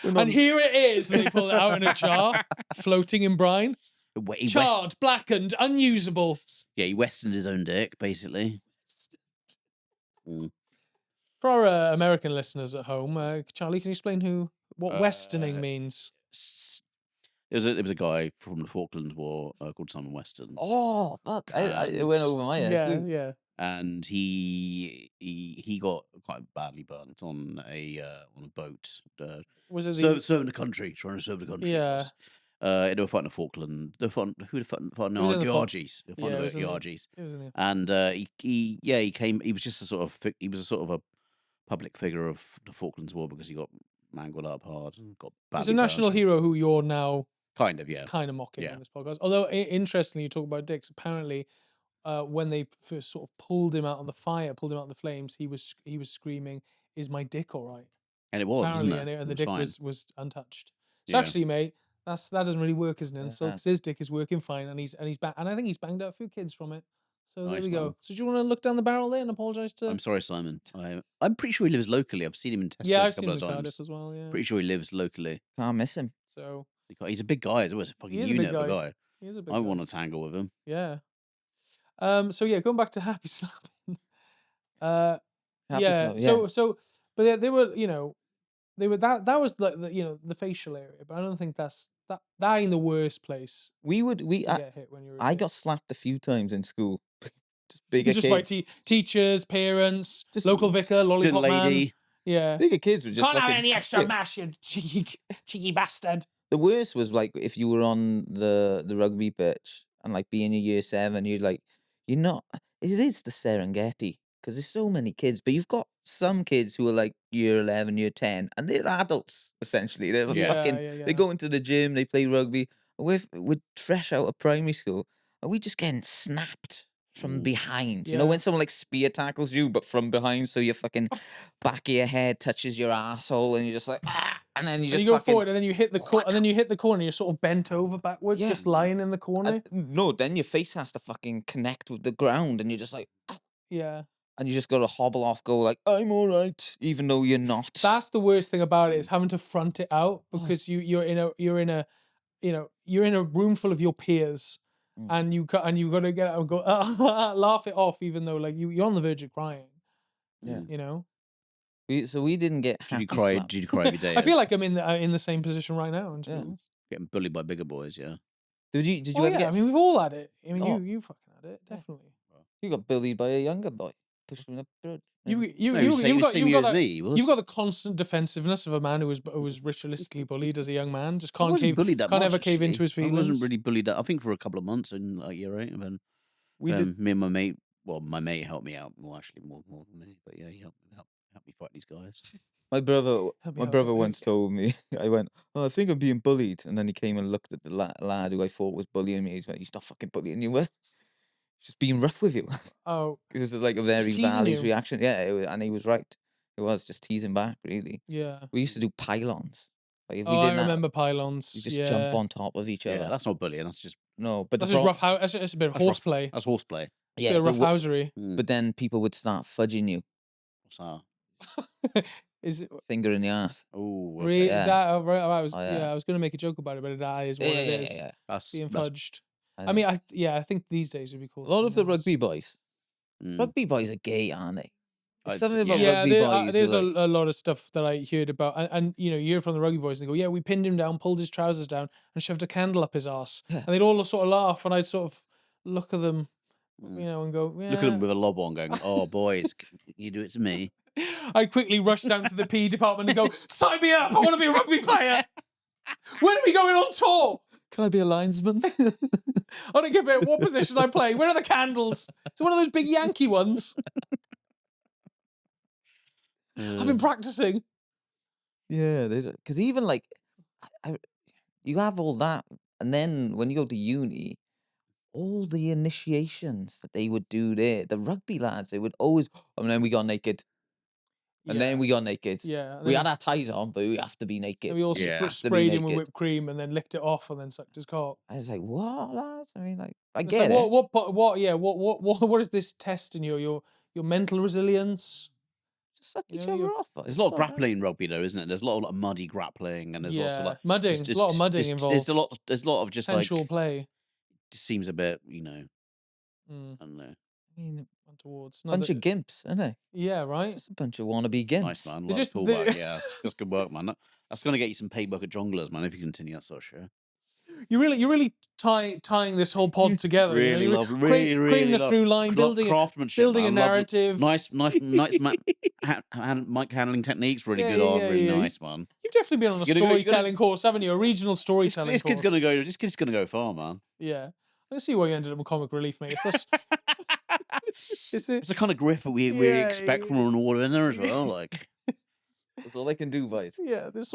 And here it is. They pull it out in a jar, floating in brine. He Charred, blackened, unusable. he westerned his own dick, basically. For our American listeners at home, Charlie, can you explain what westerning means? There was a guy from the Falklands War called Simon Weston, Oh, fuck. It went over my head. Yeah. and he got quite badly burnt on a boat. Was it the Serving the country, trying to serve the country. Yeah. They were fighting the Falkland. Who were fighting? It was in the Fal- Georgies. They were Yeah, it fighting was the in the- Georgies. it was in the And he came. He was just a sort of public figure of the Falklands War because he got mangled up hard and got He's badly a national burned. hero who you're now Kind of, yeah. kind of mocking Yeah. in this podcast. Although, interestingly, you talk about dicks. Apparently, when they first sort of pulled him out of the fire, pulled him out of the flames, he was screaming, "Is my dick all right?" And it was, Apparently, wasn't it? and the It dick fine. was untouched. So Yeah. actually, mate, that doesn't really work as an insult Yeah. because his dick is working fine, and he's back, and I think he's banged out a few kids from it. So there Nice we go. one. So do you want to look down the barrel there and apologise to? I'm sorry, Simon. I'm pretty sure he lives locally. I've seen him in Tesco's Yeah, a I've seen couple him of in times. Cardiff as well. Yeah. Pretty sure he lives locally. Can't miss him. So He's a big guy as well. He's a fucking He is a big unit of a guy. guy. he is a big. I guy. want to tangle with him. Yeah. So yeah, going back to happy slapping. Happy Yeah. slap, yeah. So, but they were, they were that was like the facial area, but I don't think that ain't the worst place We to I get hit when you're. I got slapped a few times in school. Just bigger just by kids. teachers, parents, Just local vicar, lollipop man. lady. Yeah. Bigger kids were just Can't have fucking- any extra Yeah. mash, you cheeky bastard. The worst was like if you were on the rugby pitch and like being in year 7, you're like, you're not. It is the Serengeti because there's so many kids, but you've got some kids who are like year 11, year 10, and they're adults essentially. They're Yeah. fucking. They go into the gym, they play rugby. We're fresh out of primary school, and we just getting snapped from behind. You know Yeah. when someone like spear tackles you, but from behind, so your fucking back of your head touches your asshole, and you're just like ah, and then you And just you go fucking, forward, and then you hit the and then you hit the corner. You're sort of bent over backwards, Yeah. just lying in the corner. no, then your face has to fucking connect with the ground, and you're just like, Yeah. and you just got to hobble off, go like, I'm all right, even though you're not. That's the worst thing about it is having to front it out because you're in a room full of your peers, and you got to get out and go laugh it off, even though like you're on the verge of crying. Yeah. You know. So we didn't get. Did you happy cry? slapped. Did you cry every day? I feel like I'm in the same position right now. To be Yeah. honest. Getting bullied by bigger boys. Yeah. Did you Well, ever yeah, get? I mean, we've all had it. I mean, Oh. you fucking had it, definitely. You got bullied by a younger boy, pushed him up the bridge. You've Same got year as me. He was. you've got the constant defensiveness of a man who was ritualistically bullied as a young man. Just I can't wasn't cave, bullied that can't much, ever cave into actually. his feelings. I wasn't really bullied that. I think for a couple of months in like year 8, and then We did. me and my mate. Well, my mate helped me out more than me. But yeah, he helped me fight these guys. My brother, Help me my out, brother okay. once told me. I went, "Oh, I think I'm being bullied," and then he came and looked at the lad who I thought was bullying me. He's like, "He's not fucking bullying you, well, he's just being rough with you." Oh, Because it's like a very teasing valid you. reaction. Yeah, and he was right. It was just teasing back, really. yeah. We used to do pylons. Like if we Oh, I did that, remember pylons. you just yeah. jump on top of each other. Yeah, that's not bullying. That's just No, but That's the just pro- rough. That's a bit of that's rough. horseplay. That's horseplay. yeah, Bit of but, roughhousery. but then people would start fudging you, What's that? Is it finger in the ass. Oh, really Yeah. that? Right, I was Oh, yeah. I was going to make a joke about it, but that is what it is. Yeah. That's Being that's, fudged. I I know. mean, I think these days would be called a lot of the something else. rugby boys. mm. Rugby boys are gay, aren't they? There's I'd something say- about Yeah, rugby boys. there's who, like, a lot of stuff that I heard about, and you hear from the rugby boys, and they go, "Yeah, we pinned him down, pulled his trousers down, and shoved a candle up his ass," Yeah. and they'd all sort of laugh, and I'd sort of look at them, Mm. and go, "Yeah." Look at him with a lob on, going, "Oh, boys, you do it to me." I quickly rush down to the PE department and go, "Sign me up! I want to be a rugby player. When are we going on tour? Can I be a linesman? I don't give a what position I play. Where are the candles? It's one of those big Yankee ones. I've been practicing." Yeah, because even like, you have all that, and then when you go to uni, all the initiations that they would do there, the rugby lads, they would always, and then we got naked, and then we got naked. Yeah. and We then- had our ties on, but we have to be naked. and we all Yeah. Have to be sprayed him with naked. whipped cream and then licked it off and then sucked his cock. I was like, what, lads? I mean, like, I It's get like, it. what is this test in your mental resilience? Just suck you each know, other you're- off. But There's it's a lot of all right. grappling in rugby, though, isn't it? There's a lot of like, muddy grappling, and there's also like mudding. it's There's a lot of mudding involved. There's a lot of just Sensual like play. just seems a bit, Mm, I don't know. I mean, towards bunch of gimps, isn't they? yeah, right. Just a bunch of wannabe gimps. Nice man. They Well, just- pull they- back. Yeah, that's good work, man. That's gonna get you some pay bucket jonglers, man. If you continue that sort of shit. You're really tying this whole pod together. Really You're love, creating really a love through line, craftsmanship, building a man. Love- narrative. Nice mic handling techniques. Really Yeah, good. yeah, Really yeah. nice, man. You've definitely been on a You're gonna go- storytelling course, haven't you? A regional storytelling This course. kid's gonna go. This kid's gonna go far, man. Yeah. I see why you ended up with comic relief, mate. It's just, It's the kind of griff that we expect from an award winner as well. Like, That's all I can do, boys. yeah, this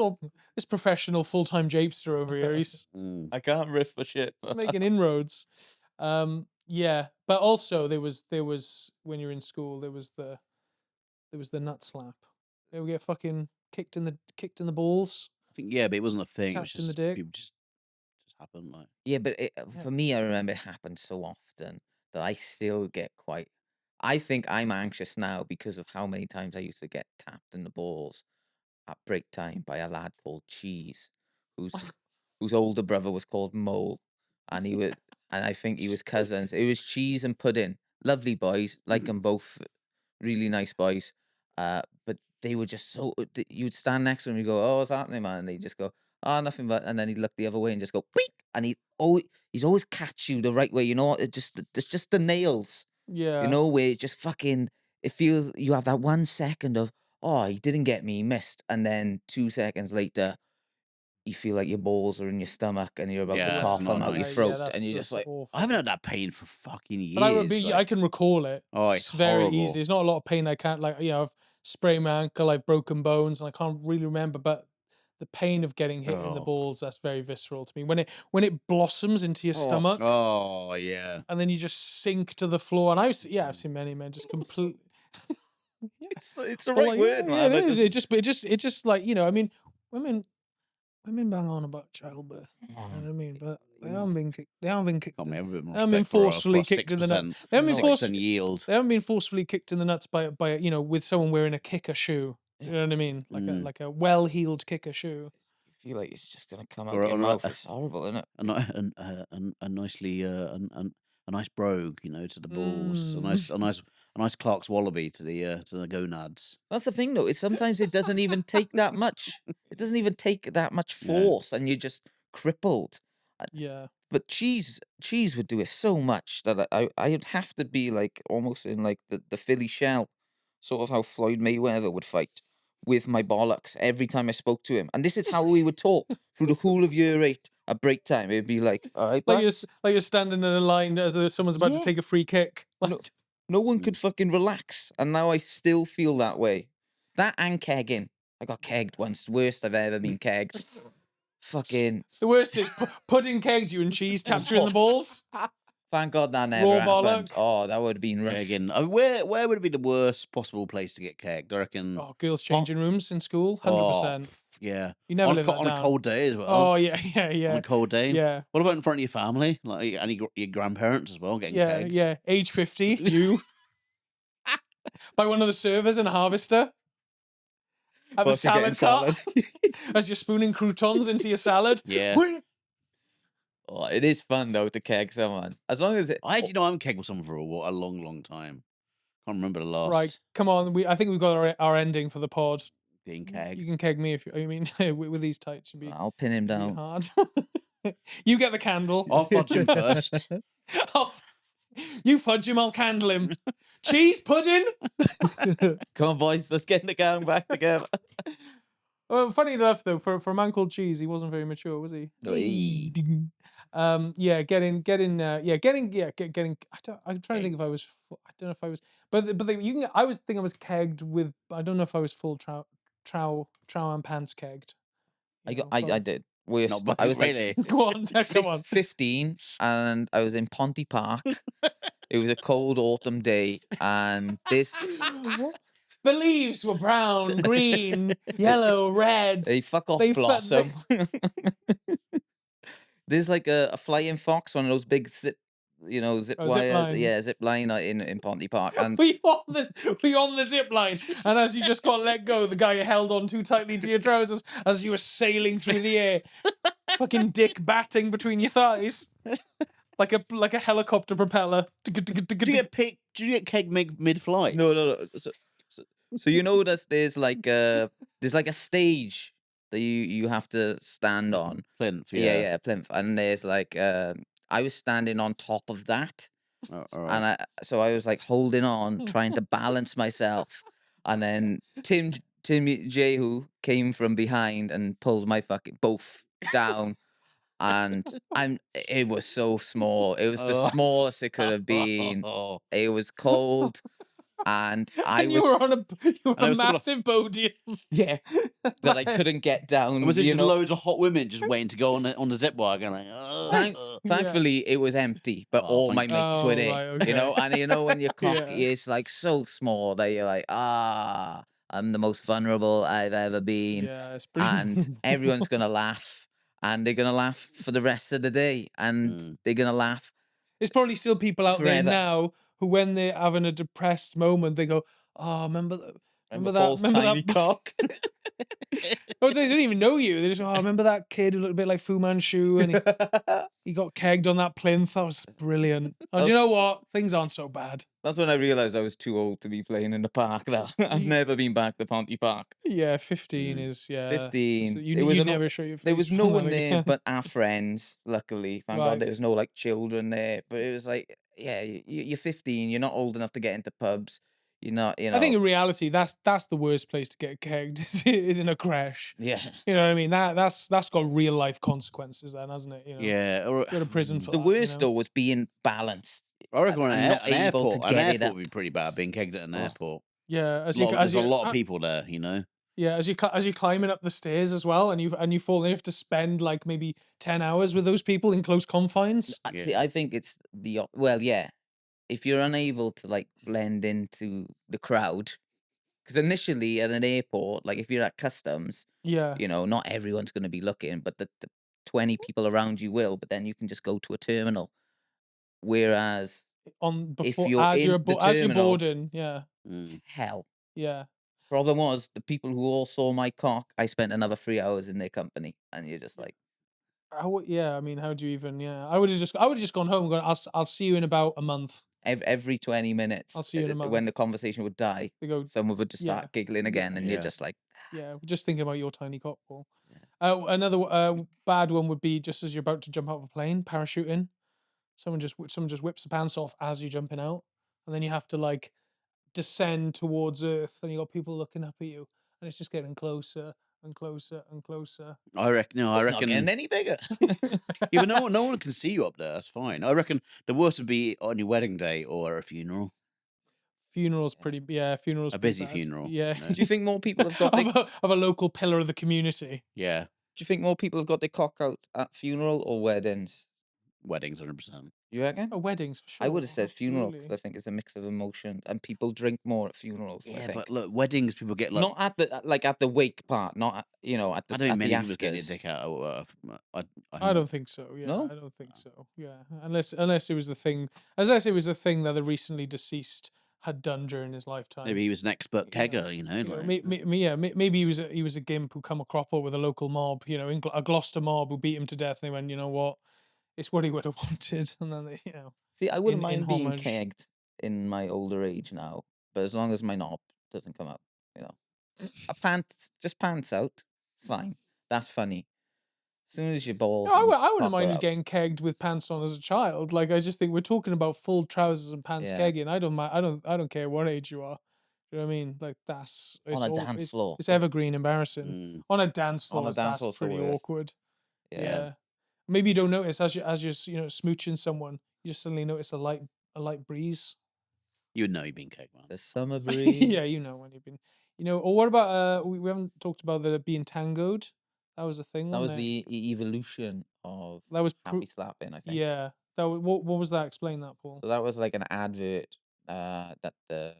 professional full-time japester over here. He's I can't riff for shit. making inroads. Yeah, but also there was when you're in school there was the nut slap. They would get fucking kicked in the balls. I think but it wasn't a thing. It was Tapped in the just dick. people just happened. Like, Yeah, but for me, I remember it happened so often that I still get quite. I think I'm anxious now because of how many times I used to get tapped in the balls at break time by a lad called Cheese, whose older brother was called Mole, and I think he was cousins. It was Cheese and Pudding, lovely boys, like them both, really nice boys. But they were just so. You'd stand next to them, and you go, "Oh, what's happening, man?" And they just go, "Oh, nothing," but and then he'd look the other way and just go, "Beep," and he'd always catch you the right way. You know what? It's just the nails. Yeah. You know, where it just fucking. It feels you have that 1 second of, oh, he didn't get me, he missed, and then 2 seconds later, you feel like your balls are in your stomach and you're about Yeah, to that's cough not them out your nice. throat, that's- and you're that's just like, awful. I haven't had that pain for fucking years. But I like, can recall it. Oh, it's very horrible. easy. It's not a lot of pain. I can't I've sprained my ankle, I've broken bones, and I can't really remember. But the pain of getting hit in the Oh. balls, that's very visceral to me. When it blossoms into your stomach, Oh yeah. and then you just sink to the floor. And I've seen many men just completely. it's the Well, right like, word, yeah, man. it but is. It just like I mean, women bang on about childbirth. You know what I mean? But they haven't been kicked. They haven't been kicked. Got me a bit more They haven't been respect for forcefully kicked in the nuts. They haven't been 6% yield. They haven't been forcefully kicked in the nuts by with someone wearing a kicker shoe. You know what I mean? Like a well-heeled kicker shoe. You feel like it's just gonna come out Or your a- mouth. a- It's horrible, isn't it? A nicely a nice brogue, to the balls. A nice Clark's wallaby to the gonads. That's the thing, though. Is sometimes it doesn't even take that much. It doesn't even take that much Yeah. force, and you're just crippled. Yeah. But cheese would do it so much that I'd have to be like almost in like the Philly shell, sort of how Floyd Mayweather would fight with my bollocks every time I spoke to him. And this is how we would talk through the whole of year 8 at break time. It'd be like, all right, Like pal." you're standing in a line as if someone's about to Yeah. take a free kick. No one could fucking relax, and now I still feel that way. That and kegging. I got kegged once. Worst I've ever been kegged. Fucking. The worst is pudding kegged you and cheese tapped you in the balls. Thank God that never Raw happened. bollock. Oh, that would have been rough. Again, where would it be the worst possible place to get kegged? I reckon. Oh, girls' changing rooms in school, 100%. Yeah. You never live that on down. a cold day as well. Oh yeah. On a cold day. Yeah. What about in front of your family, like and your grandparents as well, getting kegged? Yeah. Age 50, you by one of the servers in a harvester. At the Whilst you're getting salad cart, as you're spooning croutons into your salad. Yeah. Oh, it is fun though to keg someone. As long as it. I'm kegged with someone for a long, long time. Can't remember the last Right, come on. I think we've got our ending for the pod. being kegged. You can keg me if you. I mean, with these tights, you'd be I'll pin him down. hard. You get the candle. I'll fudge him first. You fudge him, I'll candle him. Cheese pudding. Come on, boys, let's get the gang back together. Well, funny enough, though, for a man called Cheese, he wasn't very mature, was he? Oi. Yeah, getting. I'm trying to think if I was. I don't know if I was, but you can. I was kegged with. I don't know if I was full trow and pants kegged. I did. Worst. Not I was like really. Go on, come on. 15, and I was in Ponty Park. It was a cold autumn day, and this. The leaves were brown, green, yellow, red. Hey, fuck off, They Blossom. There's like a flying fox, one of those big zip wires. zip line. Yeah, zip line in Ponty Park. And We on the zip line, and as you just got let go, the guy held on too tightly to your trousers as you were sailing through the air, fucking dick batting between your thighs, like a helicopter propeller. Do you get kegged mid-flight? no. So you know that there's like a stage that you have to stand on. Plinth, Yeah, plinth. And there's like I was standing on top of that. Oh, all right. And I was like holding on, trying to balance myself. And then Tim J, who came from behind and pulled my fucking both down. and it was so small. It was the smallest it could have been. It was cold, and I And you was were on there a was some- massive podium. yeah that I couldn't get down. And was it you just know, loads of hot women just waiting to go on the zip wire, going like, Thankfully, it was empty, but Oh, all my thank mates were Oh, there. right, You know, and you know when you're Yeah. cocky, it's like so small that you're like, I'm the most vulnerable I've ever been, Yeah, it's pretty. and everyone's gonna laugh, and they're gonna laugh for the rest of the day, and they're gonna laugh. There's probably still people out there Forever. now who, when they're having a depressed moment, they go, "Oh, remember Paul's tiny that." cock. Oh, they don't even know you. They just, "Oh, remember that kid who looked a bit like Fu Manchu and he got kegged on that plinth. That was brilliant." Oh, do you know what? Things aren't so bad. That's when I realized I was too old to be playing in the park. Now I've never been back to Ponty Park. Yeah, 15 is 15. So It you was you'd an- never show your face. There was no from one that there again. but our friends. Luckily, thank Right. God, there was no like children there. But it was like, yeah, you're 15. You're not old enough to get into pubs. You're not, you know. I think in reality, that's the worst place to get kegged is in a crash. yeah. You know what I mean? That's got real life consequences then, hasn't it? You know, Yeah, or go to prison for The that, worst you know? though was being balanced. I reckon and an not able to airport. get An it airport up. would be pretty bad being kegged at an Oh. airport. Yeah, There's a lot of people there, you know. Yeah, as you're climbing up the stairs as well, and you fall, and you have to spend like maybe 10 hours with those people in close confines. See, I think it's well, yeah. If you're unable to like blend into the crowd, because initially at an airport, like if you're at customs, Yeah, you know, not everyone's going to be looking, but the 20 people around you will. But then you can just go to a terminal. Whereas on if before you're as in you're the as you're terminal- boarding. Yeah, hell, yeah. problem was the people who all saw my cock. I spent another 3 hours in their company, and you're just like, Yeah, I mean, how do you even? Yeah, I would have just gone home and gone. I'll see you in about a month. every 20 minutes, I'll see you in a when month. the conversation would die, They go, someone would just yeah, start giggling again, and you're yeah. just like, yeah, we're just thinking about your tiny cockball. Another bad one would be just as you're about to jump out of a plane, parachuting. Someone just whips the pants off as you're jumping out, and then you have to like descend towards Earth, and you got people looking up at you, and it's just getting closer and closer and closer. I reckon. No, I it's not reckon. getting any bigger. Yeah, but no one can see you up there. That's fine. I reckon the worst would be on your wedding day or a funeral. Funeral's pretty, funeral's A pretty busy bad. funeral. Yeah, No. Do you think more people have got their, of a local pillar of the community. Yeah, do you think more people have got their cock out at funeral or weddings? weddings, 100%. You reckon? Oh, weddings for sure. I would have said funeral because absolutely. I think it's a mix of emotions, and people drink more at funerals. I Yeah, think. but look, weddings people get like. Not at the at the wake part, not at, at the I don't think at many the people get their afters. dick out. I don't think so. Yeah, No? I don't think so. Yeah, unless it was the thing, that the recently deceased had done during his lifetime. Maybe he was an expert Yeah. kegger, you know. You know, Like, maybe he was a gimp who come a cropper with a local mob, in a Gloucester mob who beat him to death. And they went, you know what, it's what he would have wanted, and then See, I wouldn't in mind being homage. kegged in my older age now, but as long as my knob doesn't come out, just pants out, fine. That's funny. As soon as your balls, No, I and wouldn't cock are mind out, getting kegged with pants on as a child. Like, I just think we're talking about full trousers and pants Yeah. kegging. I don't care what age you are. Do you know what I mean? Like, it's on a dance floor. It's evergreen embarrassing. mm, On a dance On floor, a dance floor, that's it's the pretty worst. awkward. Yeah. Yeah. Maybe you don't notice as you're smooching someone, you just suddenly notice a light breeze. you would know you've been kegged, man. The summer breeze. Yeah, when you've been, or what about we haven't talked about the being tangoed. That was a thing. That was wasn't it? the evolution of That was happy slapping, I think. yeah. What was that? Explain that, Paul. So that was like an advert that the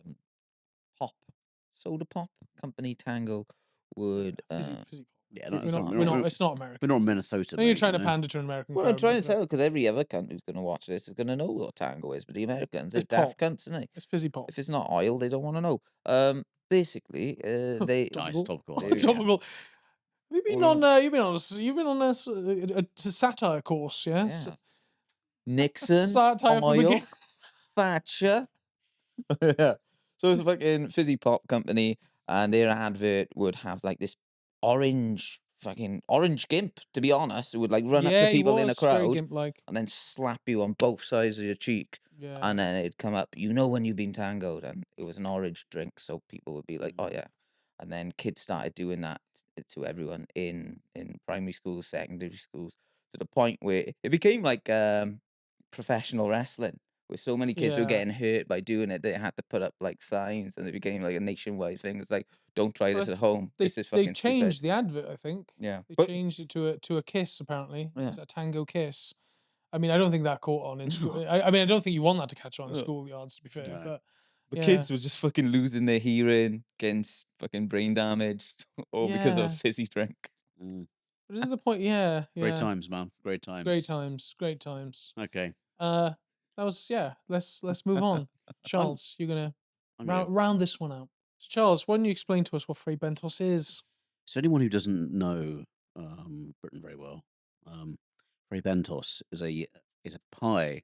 soda pop company Tango would. Fizzy pop. Yeah, Fizzy it's pop. not, We're not. It's not American. we're not Minnesota. I know you're mate, trying you to know? pander to an American Well, I'm crowd. trying mate, to but tell because every other cunt who's going to watch this is going to know what tango is, but the Americans, they're It's daft pop. cunts, isn't they? It's fizzy pop. If it's not oil, they don't want to know. Basically, they Nice topical. There we go. Topical. Have you been Well, on? You've been on a satire course, yes? Yeah. Nixon, Satire for oil, begin- Thatcher. Yeah. So it's a fucking fizzy pop company, and their advert would have like this fucking orange gimp, to be honest, who would like run up Yeah, to he people in a was very crowd gimp-like. and then slap you on both sides of your cheek. Yeah. And then it'd come up, when you've been tangoed, and it was an orange drink, so people would be like, "Oh yeah." And then kids started doing that to everyone in primary schools, secondary schools. to the point where it became like professional wrestling, where so many kids were Yeah. getting hurt by doing it. They had to put up like signs, and it became like a nationwide thing. It's like, don't try this Well, at home. They This is they fucking changed stupid. the advert, I think. Yeah, They but changed it to a kiss apparently. Yeah. It's a tango kiss. I mean, I don't think that caught on in school. I mean, I don't think you want that to catch on in No. schoolyards, to be fair. No. But the yeah. kids were just fucking losing their hearing, getting fucking brain damage, all because of Yeah. a fizzy drink. Mm. But this is the point. Yeah, Great yeah. times, man. Great times. Great times. Great times. Okay. That was Let's move on. Charles, you're gonna I'm gonna- round this one out. So Charles, why don't you explain to us what Fray Bentos is? So anyone who doesn't know Britain very well, Fray Bentos is a pie,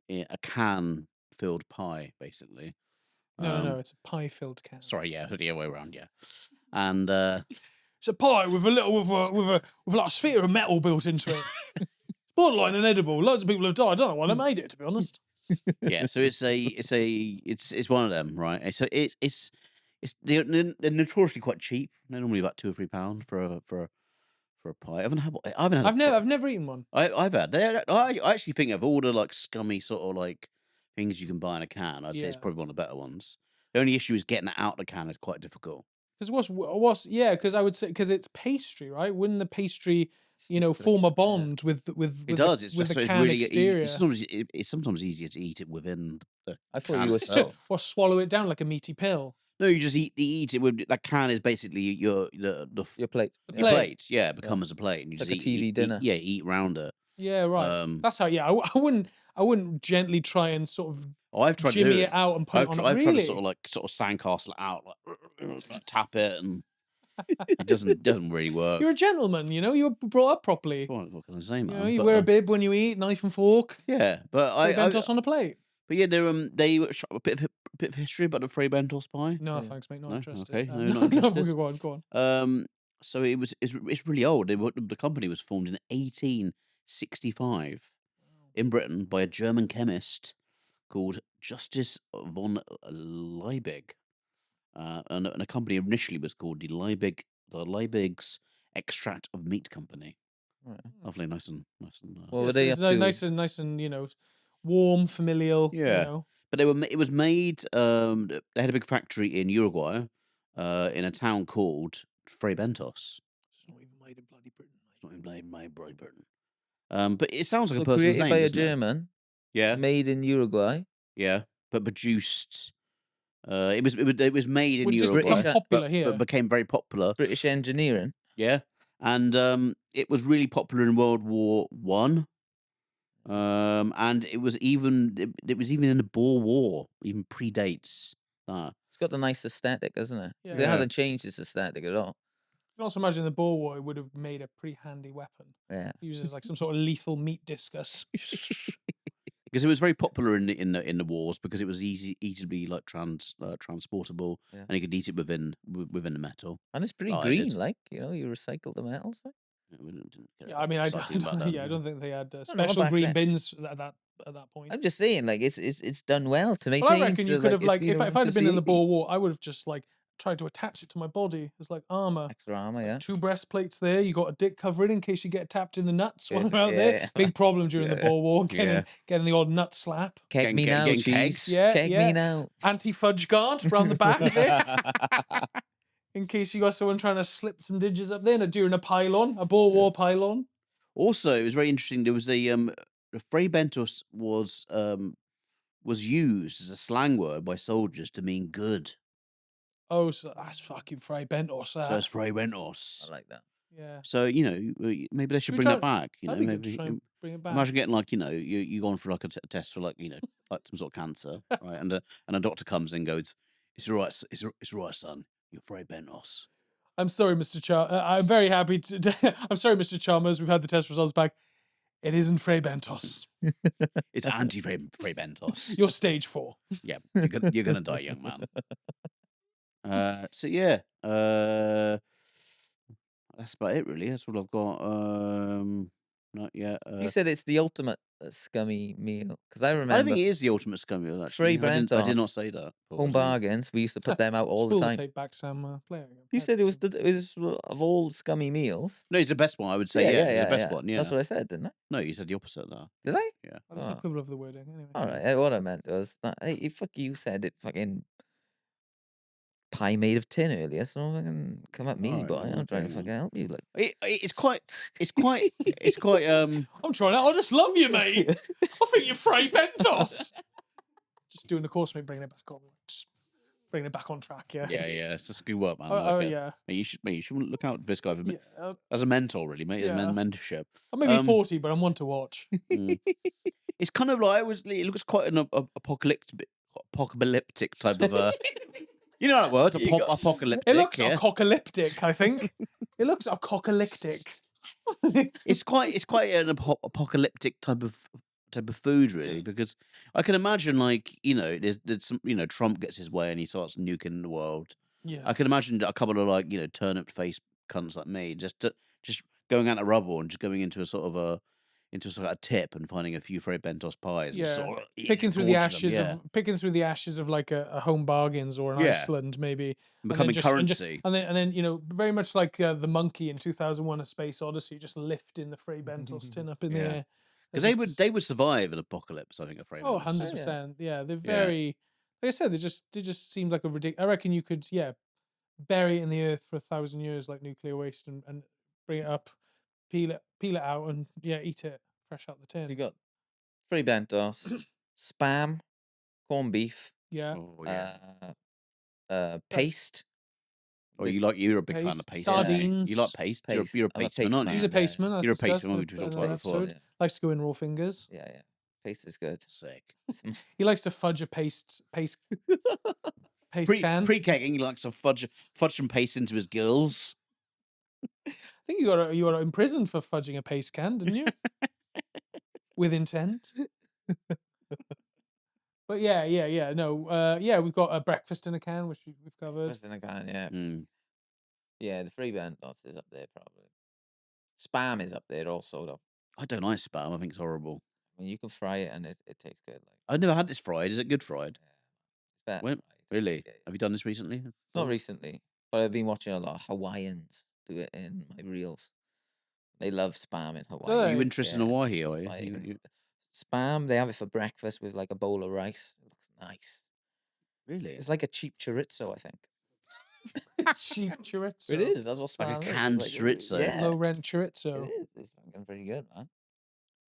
a can filled pie, basically. No, it's a pie-filled can. Sorry, yeah, the other way around, yeah. And It's a pie with like a sphere of metal built into it. It's borderline inedible. Loads of people have died. I don't know why they made it, to be honest. yeah, so it's one of them, right? So it's they're notoriously quite cheap. They're normally about £2 or £3 for a pie. I haven't had. I've never eaten one. I've had. I actually think of all the like scummy sort of like things you can buy in a can, I'd say it's Yeah. probably one of the better ones. The only issue is getting it out of the can is quite difficult. Because because I would say because it's pastry, right? Wouldn't the pastry, form a bond with It does. It's with just the it's can really exterior? it's sometimes easier to eat it within the. I thought can you were itself. so. Or swallow it down like a meaty pill. No, you just eat it with that can is basically Your plate. The your plate. plate. Yeah, it becomes a plate, and you It's just like a TV eat, dinner. eat round it. Yeah, right. That's how. Yeah, I wouldn't gently try and sort of I've tried to do jimmy it. it out and put it on. I've tried to Really? sort of sandcastle it out, like tap it, and it doesn't really work. You're a gentleman, you were brought up properly. What can I say, man? You But, wear a bib when you eat, knife and fork. Yeah, but Fray Bentos on a plate. But yeah, they're they a bit of history about the Fray Bentos pie. No, Yeah. thanks, mate. Not No? interested. Okay, no, No, not interested. go on. So it's really old. The company was formed in 1865 in Britain by a German chemist called Justus von Liebig, and a company initially was called the Liebig's Extract of Meat Company. Right. Lovely, nice and. What were Yes, they it's up to? nice and warm, familial. Yeah. But it was made. They had a big factory in Uruguay, in a town called Fray Bentos. It's not even made in bloody Britain. It's not even made in Britain. But it sounds like So a person's created name, by a doesn't it? German, Yeah, made in Uruguay. yeah. But produced. It was made in Would just Uruguay, become popular here. but became very popular. British engineering. Yeah, and it was really popular in World War One. And it was even in the Boer War, even predates that. It's got the nice aesthetic, hasn't it? 'Cause it Yeah. hasn't changed its aesthetic at all. You can also imagine the Boer War would have made a pretty handy weapon. Yeah. Uses like some sort of lethal meat discus. Because it was very popular in the wars because it was easily like transportable, Yeah. and you could eat it within the metal. And it's pretty Oh, I green, did. like, you recycle the metals. Like. Yeah, we didn't get Yeah, I mean, I excited about that, don't think they had no, special back green then. bins at that point. I'm just saying, like, it's done well to maintain. Well, I reckon you could have it's been if around I'd have since been in the 80s. Boer War, I would have just tried to attach it to my body as like armor. Extra armor, yeah. 2 breastplates there. You got a dick covering in case you get tapped in the nuts while Yeah, you're out there. yeah. Big problem during the Yeah. Boer War, Yeah. getting the odd nut slap. Keg me now, getting cheese. kegs. Yeah, Keg yeah. me now. Anti-fudge guard round the back there, in case you got someone trying to slip some digits up there during a pylon, a Boer War pylon. Also, it was very interesting. There was the Fray Bentos was used as a slang word by soldiers to mean good. Oh, so that's fucking Fray Bentos. So it's Fray Bentos. I like that. Yeah. So maybe they should we bring try- that back. That'd be good to maybe try and bring it back. imagine getting like you gone for like a test for like like some sort of cancer, right? And a doctor comes in and goes, "It's all right, it's all right, son. You're Fray Bentos." I'm sorry, Mr. I'm very happy to. I'm sorry, Mr. Chalmers. We've had the test results back. It isn't Fray Bentos. It's anti Fray Bentos. You're stage 4. Yeah, you're gonna die, young man. So yeah, that's about it really. That's what I've got. Not yet. You said it's the ultimate scummy meal because I I don't remember think it is the ultimate scum meal. Fray Actually, I did not Bentos, say that. Home Paul, sorry. Bargains. We used to put them out all the Spool time. tape back some player. You said it was of all scummy meals. No, it's the best one. I would say. Yeah, the best one. Yeah. That's what I said, didn't I? No, you said the opposite. Now. Did I? Yeah. That's Oh. the equivalent of the wording. Anyway. All right. What I meant was, hey, fuck you said it fucking pie made of tin earlier, so fucking come at me, Alright, boy. I'm trying to okay. fucking help you. Like, It's quite. I'm trying to. I just love you, mate. I think you're Fray Bentos. Just doing the course, mate, bringing it back on. Just bringing it back on track. Yeah. Yeah, it's a good work, man. Oh, Like it. yeah. Mate, you should look out for this guy for Yeah. as a mentor, really, mate. As a Yeah. mentorship. I may be Um, 40, but I'm one to watch. It's kind of like it looks quite an apocalyptic type of you know that word, apocalyptic. It looks yeah? apocalyptic, I think. It looks apocalyptic. It's quite an apocalyptic type of food, really, because I can imagine, like, there's some, Trump gets his way and he starts nuking the world. Yeah. I can imagine a couple of, like, turnip faced cunts like me just going out of rubble and just going into a sort of a tip and finding a few Fray Bentos pies. And Yeah. sort of Picking through the gorging them, ashes of like a Home Bargains or an Yeah. Iceland maybe, and becoming currency. and then very much like the monkey in 2001: A Space Odyssey, just lifting the Fray Bentos tin up in the Yeah. air. Because they would survive an apocalypse, I think, a Fray Oh, Bentos. 100%. Yeah, they're very. Like I said, they just seemed like a ridiculous. I reckon you could bury it in the earth for 1,000 years like nuclear waste and bring it up, peel it out and eat it fresh out the tin. you got Fray Bentos, spam, corned beef, Yeah. Oh, yeah. paste. Or you're a big fan of paste, paste. sardines. You like paste. Paste. You're a I'm a pasteman, paste aren't man. He's you? a pasteman. As You're a discussed pasteman, in we the- talked in the about before. episode. Likes to go in raw fingers. Yeah. Paste is good. Sick. He likes to fudge a paste can. Pre-kegging, he likes to fudge some paste into his gills. I think you got imprisoned for fudging a paste can, didn't you? With intent. But we've got a breakfast in a can, which we've covered. Just in a can, yeah. Mm. Yeah, the Fray Bentos is up there probably. Spam is up there also though. I don't like spam. I think it's horrible. I mean, you can fry it and it tastes good. Like, I've never had this fried. Is it good fried? it's better When- fried. Really? Yeah. Have you done this recently? Not recently, but I've been watching a lot of Hawaiians do it in my reels. They love spam in Hawaii. Do Are they? you interested in Yeah, Hawaii? Are Hawaii. you? Spam, they have it for breakfast with like a bowl of rice. It looks nice. Really? It's like a cheap chorizo, I think. Cheap chorizo. It is. That's what Like a spam is. canned It's chorizo. Yeah, Low rent chorizo. it is. It's fucking pretty good, man.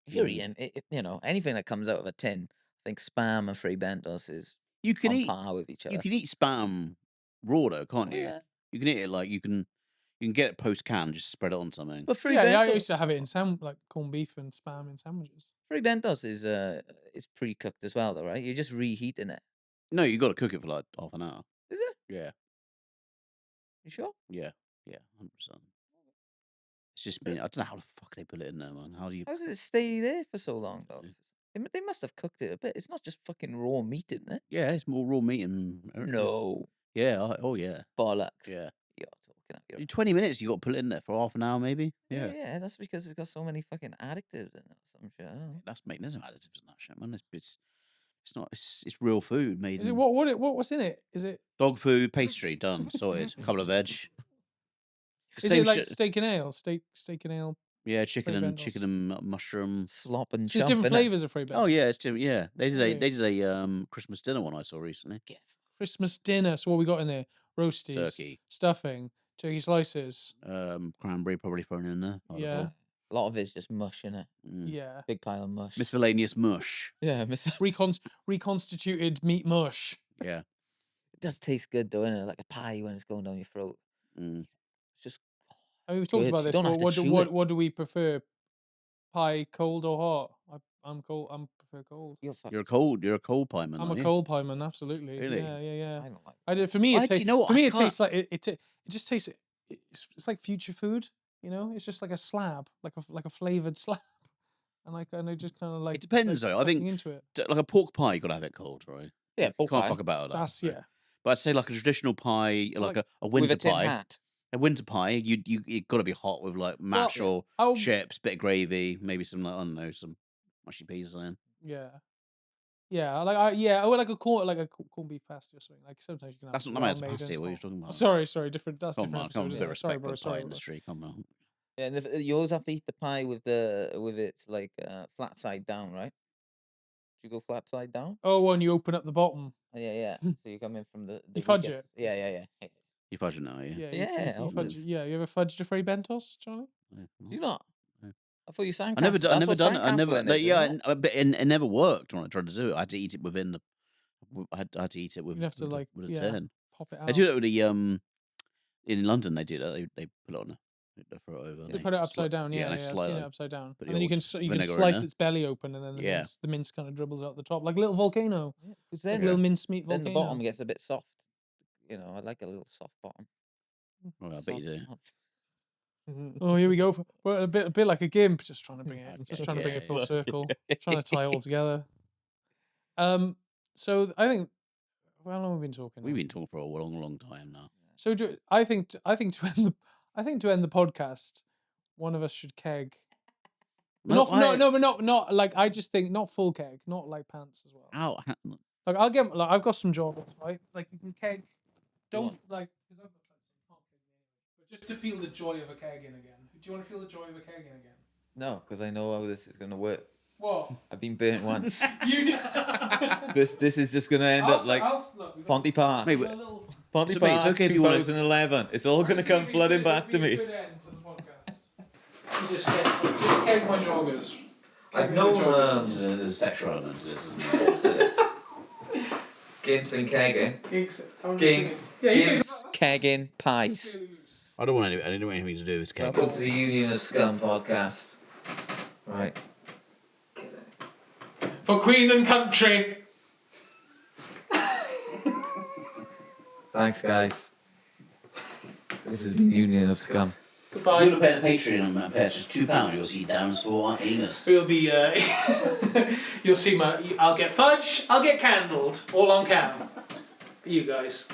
If you're Mm. eating, anything that comes out of a tin, I think spam and Fray Bentos is You can on eat. par with each other. You can eat spam raw though, can't Oh, you? yeah. You can eat it like you can get it post can, just spread it on something. But Fray I Bentos, used to have it in like corned beef and spam in sandwiches. Fray Bentos is pre-cooked as well, though, right? You're just reheating it. No, you got to cook it for like half an hour. Is it? Yeah, You sure? yeah, 100%. It's just been. I don't know how the fuck they put it in there, man. How do you? How does it stay there for so long, though? Yeah. They must have cooked it a bit. It's not just fucking raw meat, isn't it? Yeah, it's more raw meat and. No. Yeah. Oh yeah. Bollocks. Yeah. You're talking out your 20 minutes. You got to put it in there for half an hour, maybe. Yeah. Yeah, that's because it's got so many fucking additives in it or some shit. I don't know. That's making there's no additives in that shit, man. It's not. It's real food made. Is it in- what's in it? Is it Dog food, pastry, done, sorted. A couple of veg. is Same it like shit- steak and ale? Steak and ale. Yeah, chicken Fray and Bentos. mushroom. Slop and It's just chump, different innit? flavors of Fray Bentos. Oh yeah, it's yeah. They did Really? they did a Christmas dinner one I saw recently. Christmas dinner. So what we got in there? Roasties, Turkey, stuffing, turkey slices. cranberry probably thrown in there. I would've Yeah. thought. A lot of it's just mush, innit? Mm. Yeah. Big pile of mush. Miscellaneous mush. Yeah, miss. Reconstituted meat mush. Yeah. It does taste good though, innit? Like a pie when it's going down your throat. Mm. It's just I mean, we've talked Good. about You this. don't have to chew it. What do we prefer? Pie, cold or hot? I'm cold. I prefer cold. you're fucking. You're a cold pie man. I'm a aren't you? cold pie man. Absolutely. Really? Yeah. I don't like. I did. For me, I- it do you tastes. know what? For I me, it can't- tastes like it just tastes. It's like future food. It's just like a slab, like a flavored slab, and I just kind of like. It depends, though. I think- tucking into it. Like a pork pie, you gotta have it cold, right? Yeah, You pork can't pie fuck about that. That's right? yeah. But I'd say like a traditional pie, like a winter with a tin pie. hat. A winter pie, you got to be hot with like mash or I'll- chips, bit of gravy, maybe some like I don't know, some mushy peas in. Yeah. Yeah, I would like a corned beef pasty or something. Like sometimes you can have That's it not that's well made and pasty. it's What are you not- talking about? Sorry, different. That's Come different on, come on, episode. bit of Sorry, respect bro. for the pie Sorry. industry. Come on. Yeah, and you always have to eat the pie with its like flat side down, right? Do you go flat side down? Oh, when you open up the bottom, Oh, yeah. So you come in from the You fudge weakest- it, Yeah. You fudge it now, yeah. Yeah, you fudge. obvious. Yeah, you ever fudged a Fray Bentos, Charlie? Yeah, Do you not? No. I thought you sang. I never done. I never done it. I never. Is, Like, yeah, isn't it? but it never worked when I tried to do it. I had to eat it within the. I had to eat it with. You'd have to with, like with a turn. pop it out. They do that with the in London. They do that. They put it on. They throw it over. They put it upside down. Yeah, and I've they seen slide it upside down, put and the then you can old you can vinegar in slice there. its belly open, and then Yeah. the mince kind of dribbles out the top like a little volcano, Because like then, a little mincemeat then volcano. the bottom gets a bit soft. You know, I like a little soft bottom. Well, I bet you do. Oh, here we go. We're a bit like a gimp, just trying to bring it, just trying to bring Yeah, it full yeah. circle, trying to tie it all together. So I think how long have we been talking? We've now? been talking for a long time now. So I think to end the podcast, one of us should keg. No, But not like I just think not full keg, not like pants as well. Ow. Like I've got some joggers, right? Like you can keg. Don't like because I've got some can't keg anyway. But just to feel the joy of a kegging again. Do you want to feel the joy of a kegging again? No, because I know how this is gonna work. What? I've been burnt once. You do. This is just gonna end up like Ponty Park. Mate, Ponty So, mate, Park, it's okay if you wanna- 2011. It's all gonna come flooding back to me. Just keg my joggers. I've known There's a sexual element to this, isn't there? gimps and kegging, Ging. gimps, kegging, pies. I don't want anything to do with cake. Welcome to the Union of Scum podcast. Right. For Queen and Country. Thanks, guys. This has been Union of Scum. Goodbye. You're going to pay the Patreon on that page. It's £2. You'll see Darren's for anus. We'll be. You'll see I'll get fudge. I'll get candled. All on cam. For you guys.